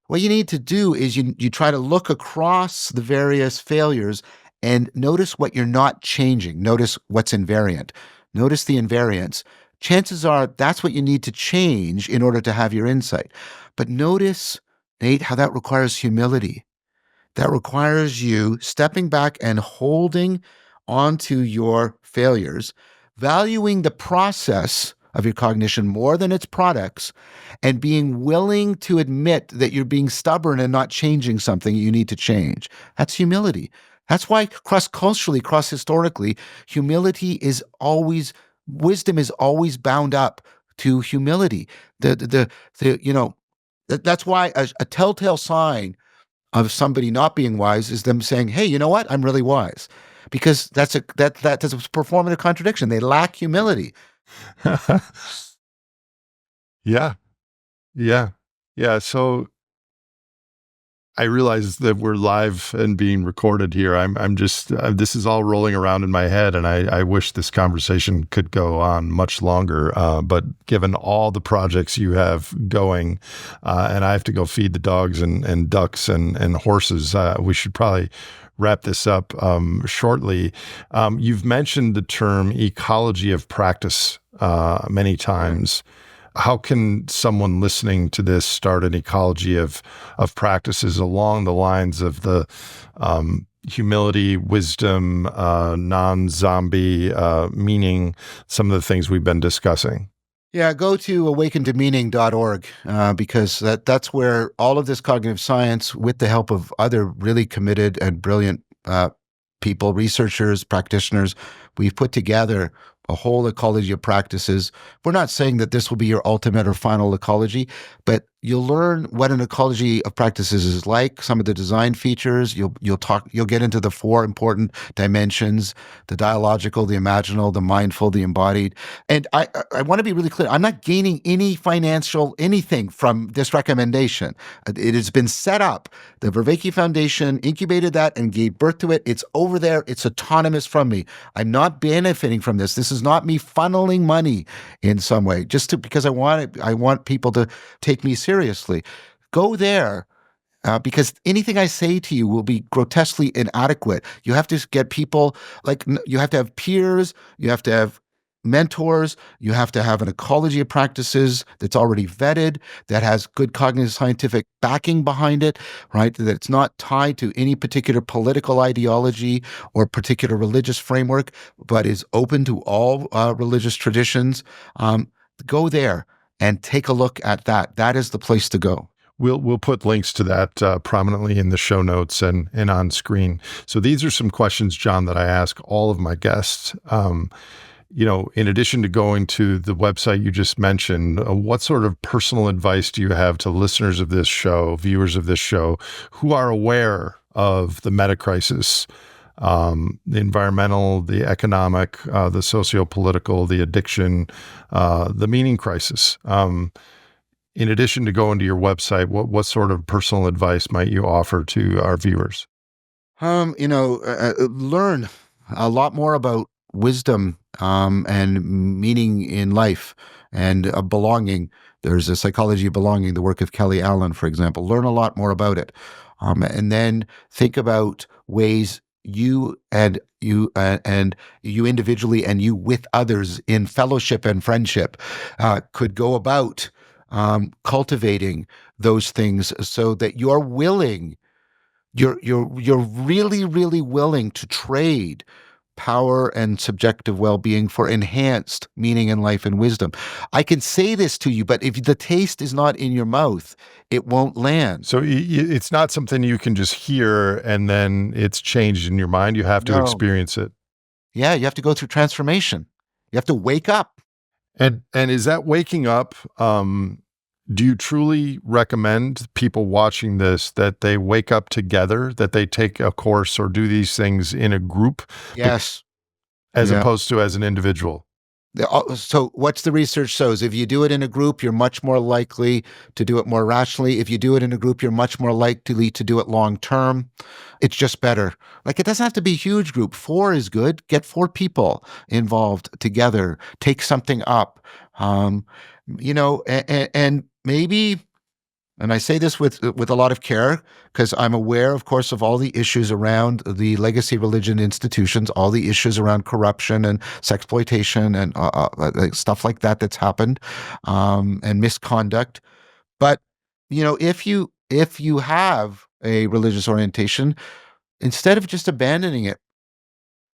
What you need to do is you try to look across the various failures and notice what you're not changing. Notice what's invariant. Notice the invariance. Chances are that's what you need to change in order to have your insight. But notice, Nate, how that requires humility. That requires you stepping back and holding onto your failures, valuing the process of your cognition more than its products, and being willing to admit that you're being stubborn and not changing something you need to change. That's humility. That's why cross-culturally, cross-historically, wisdom is always bound up to humility. That's why a telltale sign of somebody not being wise is them saying, "Hey, you know what? I'm really wise," because that's a performative contradiction. They lack humility. Yeah. Yeah. Yeah. So I realize that we're live and being recorded here. I'm just, this is all rolling around in my head, and I wish this conversation could go on much longer. But given all the projects you have going, and I have to go feed the dogs and ducks and horses, we should probably wrap this up shortly. You've mentioned the term ecology of practice many times. How can someone listening to this start an ecology of practices along the lines of the humility, wisdom, non-zombie meaning, some of the things we've been discussing? Yeah, go to awakentomeaning.org because that's where all of this cognitive science, with the help of other really committed and brilliant people, researchers, practitioners, we've put together a whole ecology of practices. We're not saying that this will be your ultimate or final ecology, but you'll learn what an ecology of practices is like, some of the design features. You'll get into the four important dimensions: the dialogical, the imaginal, the mindful, the embodied. And I want to be really clear. I'm not gaining any financial anything from this recommendation. It has been set up. The Vervaeke Foundation incubated that and gave birth to it. It's over there. It's autonomous from me. I'm not benefiting from this. This is not me funneling money in some way, because I want people to take me seriously. Go there. Because anything I say to you will be grotesquely inadequate. You have to get people, you have to have peers, you have to have mentors, you have to have an ecology of practices that's already vetted, that has good cognitive scientific backing behind it, right? That it's not tied to any particular political ideology or particular religious framework, but is open to all religious traditions. Go there and take a look at that. That is the place to go. We'll put links to that prominently in the show notes and on screen. So these are some questions, John, that I ask all of my guests. In addition to going to the website you just mentioned, what sort of personal advice do you have to listeners of this show, viewers of this show, who are aware of the meta crisis, the environmental, the economic, the socio-political, the addiction, the meaning crisis? In addition to going to your website, what sort of personal advice might you offer to our viewers? Learn a lot more about wisdom and meaning in life and belonging. There's a psychology of belonging, the work of Kelly Allen, for example. Learn a lot more about it, and then think about ways you individually and you with others in fellowship and friendship could go about cultivating those things so that you're really, really willing to trade power and subjective well-being for enhanced meaning in life and wisdom. I can say this to you, but if the taste is not in your mouth, it won't land. So it's not something you can just hear and then it's changed in your mind. You have to No. experience it. Yeah, you have to go through transformation. You have to wake up. And is that waking up? Do you truly recommend people watching this that they wake up together, that they take a course or do these things in a group, Yes. as Yeah. opposed to as an individual? So what's the research shows? If you do it in a group, you're much more likely to do it more rationally. If you do it in a group, you're much more likely to do it long term. It's just better. Like it doesn't have to be a huge group. 4 is good. Get 4 people involved together. Take something up. And maybe, and I say this with a lot of care because I'm aware, of course, of all the issues around the legacy religion institutions, all the issues around corruption and sexploitation and stuff like that that's happened, and misconduct. But if you have a religious orientation, instead of just abandoning it,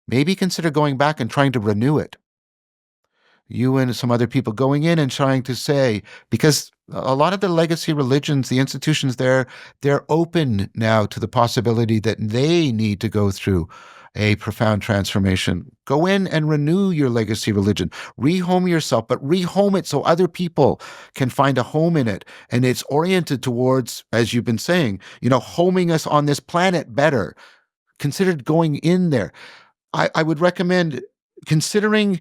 maybe consider going back and trying to renew it. You and some other people going in and trying to say, because a lot of the legacy religions, the institutions there, they're open now to the possibility that they need to go through a profound transformation. Go in and renew your legacy religion. Rehome yourself, but rehome it so other people can find a home in it. And it's oriented towards, as you've been saying, homing us on this planet better. Consider going in there. I would recommend considering,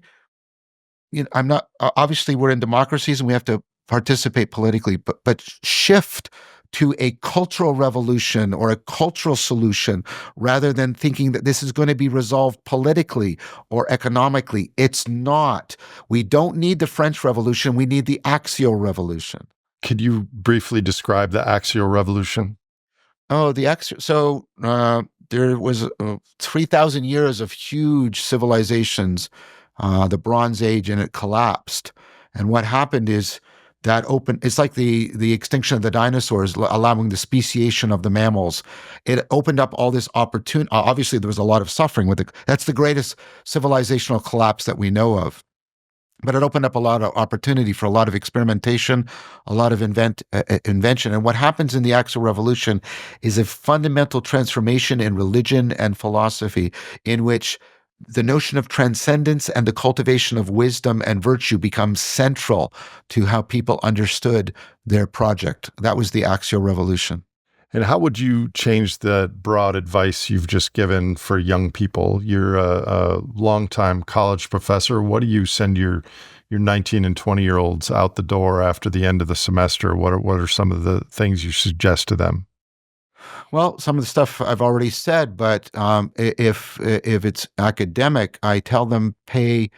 I'm not, obviously we're in democracies and we have to participate politically, but shift to a cultural revolution or a cultural solution rather than thinking that this is going to be resolved politically or economically. It's not. We don't need the French Revolution. We need the axial revolution. Could you briefly describe the axial revolution? Oh, there was 3,000 years of huge civilizations, the Bronze Age, and it collapsed. And what happened is it's like the extinction of the dinosaurs, allowing the speciation of the mammals. It opened up all this opportunity. Obviously, there was a lot of suffering with it. That's the greatest civilizational collapse that we know of. But it opened up a lot of opportunity for a lot of experimentation, a lot of invention. And what happens in the Axial Revolution is a fundamental transformation in religion and philosophy in which the notion of transcendence and the cultivation of wisdom and virtue becomes central to how people understood their project. That was the Axial Revolution. And how would you change the broad advice you've just given for young people? You're a longtime college professor. What do you send your 19 and 20-year-olds out the door after the end of the semester? What are some of the things you suggest to them? Well, some of the stuff I've already said, but if it's academic, I tell them I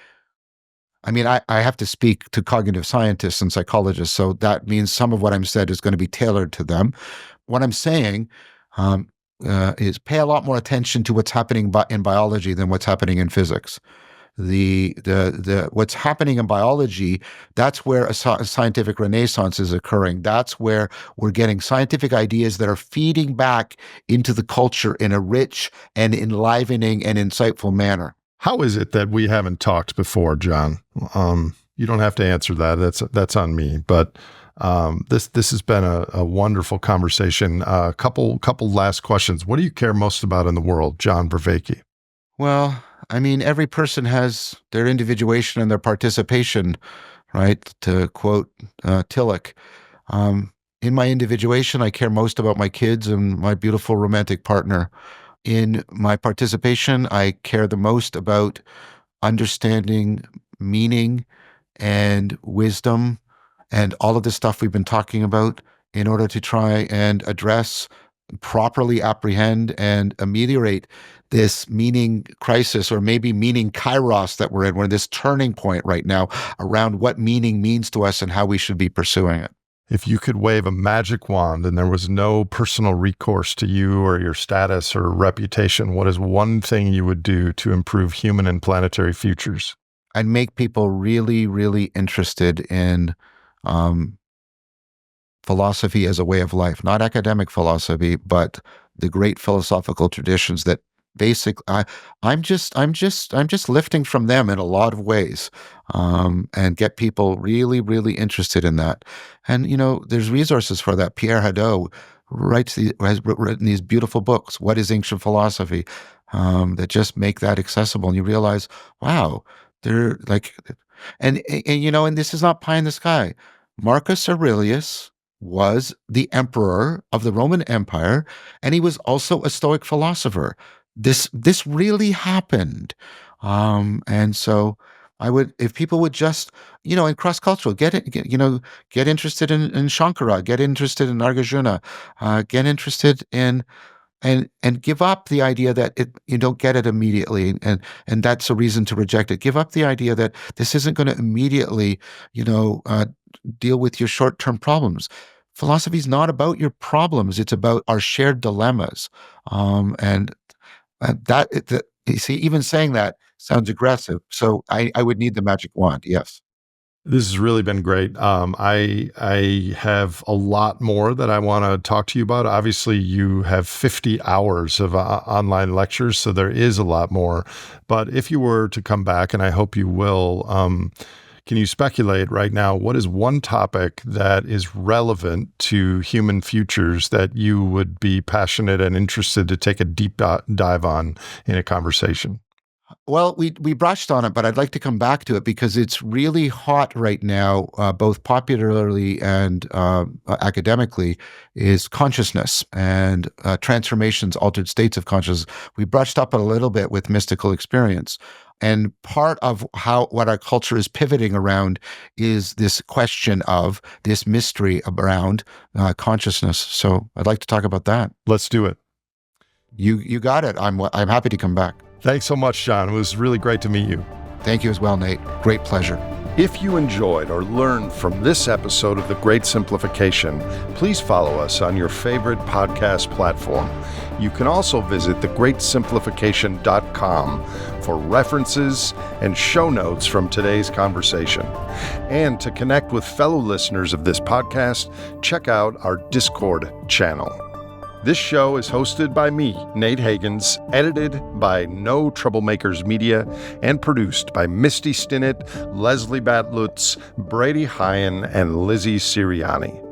have to speak to cognitive scientists and psychologists, so that means some of what I'm said is going to be tailored to them. What I'm saying is pay a lot more attention to what's happening in biology than what's happening in physics. The what's happening in biology, that's where a scientific renaissance is occurring. That's where we're getting scientific ideas that are feeding back into the culture in a rich and enlivening and insightful manner. How is it that we haven't talked before, John? You don't have to answer that. That's on me. But this has been a wonderful conversation. Couple last questions. What do you care most about in the world, John Vervaeke? Well, every person has their individuation and their participation, right? To quote Tillich. In my individuation, I care most about my kids and my beautiful romantic partner. In my participation, I care the most about understanding meaning and wisdom and all of this stuff we've been talking about in order to try and address, properly apprehend, and ameliorate this meaning crisis, or maybe meaning kairos that we're in. We're in this turning point right now around what meaning means to us and how we should be pursuing it. If you could wave a magic wand and there was no personal recourse to you or your status or reputation, what is one thing you would do to improve human and planetary futures? I'd make people really, really interested in philosophy as a way of life, not academic philosophy, but the great philosophical traditions that I'm just lifting from them in a lot of ways, and get people really, really interested in that. And there's resources for that. Pierre Hadot has written these beautiful books, What is Ancient Philosophy, that just make that accessible. And you realize, wow, they're like, and this is not pie in the sky. Marcus Aurelius was the emperor of the Roman Empire, and he was also a Stoic philosopher. This really happened, and so I would, if people would just, in cross cultural, get interested in Shankara, get interested in Nagarjuna, get interested in and give up the idea that you don't get it immediately, and that's a reason to reject it. Give up the idea that this isn't going to immediately, deal with your short-term problems. Philosophy is not about your problems; it's about our shared dilemmas, and you see, even saying that sounds aggressive. So I would need the magic wand. Yes. This has really been great. I have a lot more that I want to talk to you about. Obviously, you have 50 hours of online lectures, so there is a lot more. But if you were to come back, and I hope you will, can you speculate right now, what is one topic that is relevant to human futures that you would be passionate and interested to take a deep dive on in a conversation? Well, we brushed on it, but I'd like to come back to it because it's really hot right now, both popularly and academically, is consciousness and transformations, altered states of consciousness. We brushed up a little bit with mystical experience. And part of what our culture is pivoting around is this question of this mystery around consciousness. So I'd like to talk about that. Let's do it. You got it. I'm happy to come back. Thanks so much, John. It was really great to meet you. Thank you as well, Nate. Great pleasure. If you enjoyed or learned from this episode of The Great Simplification, please follow us on your favorite podcast platform. You can also visit thegreatsimplification.com for references and show notes from today's conversation. And to connect with fellow listeners of this podcast, check out our Discord channel. This show is hosted by me, Nate Hagans, edited by No Troublemakers Media, and produced by Misty Stinnett, Leslie Batlutz, Brady Hyen, and Lizzie Siriani.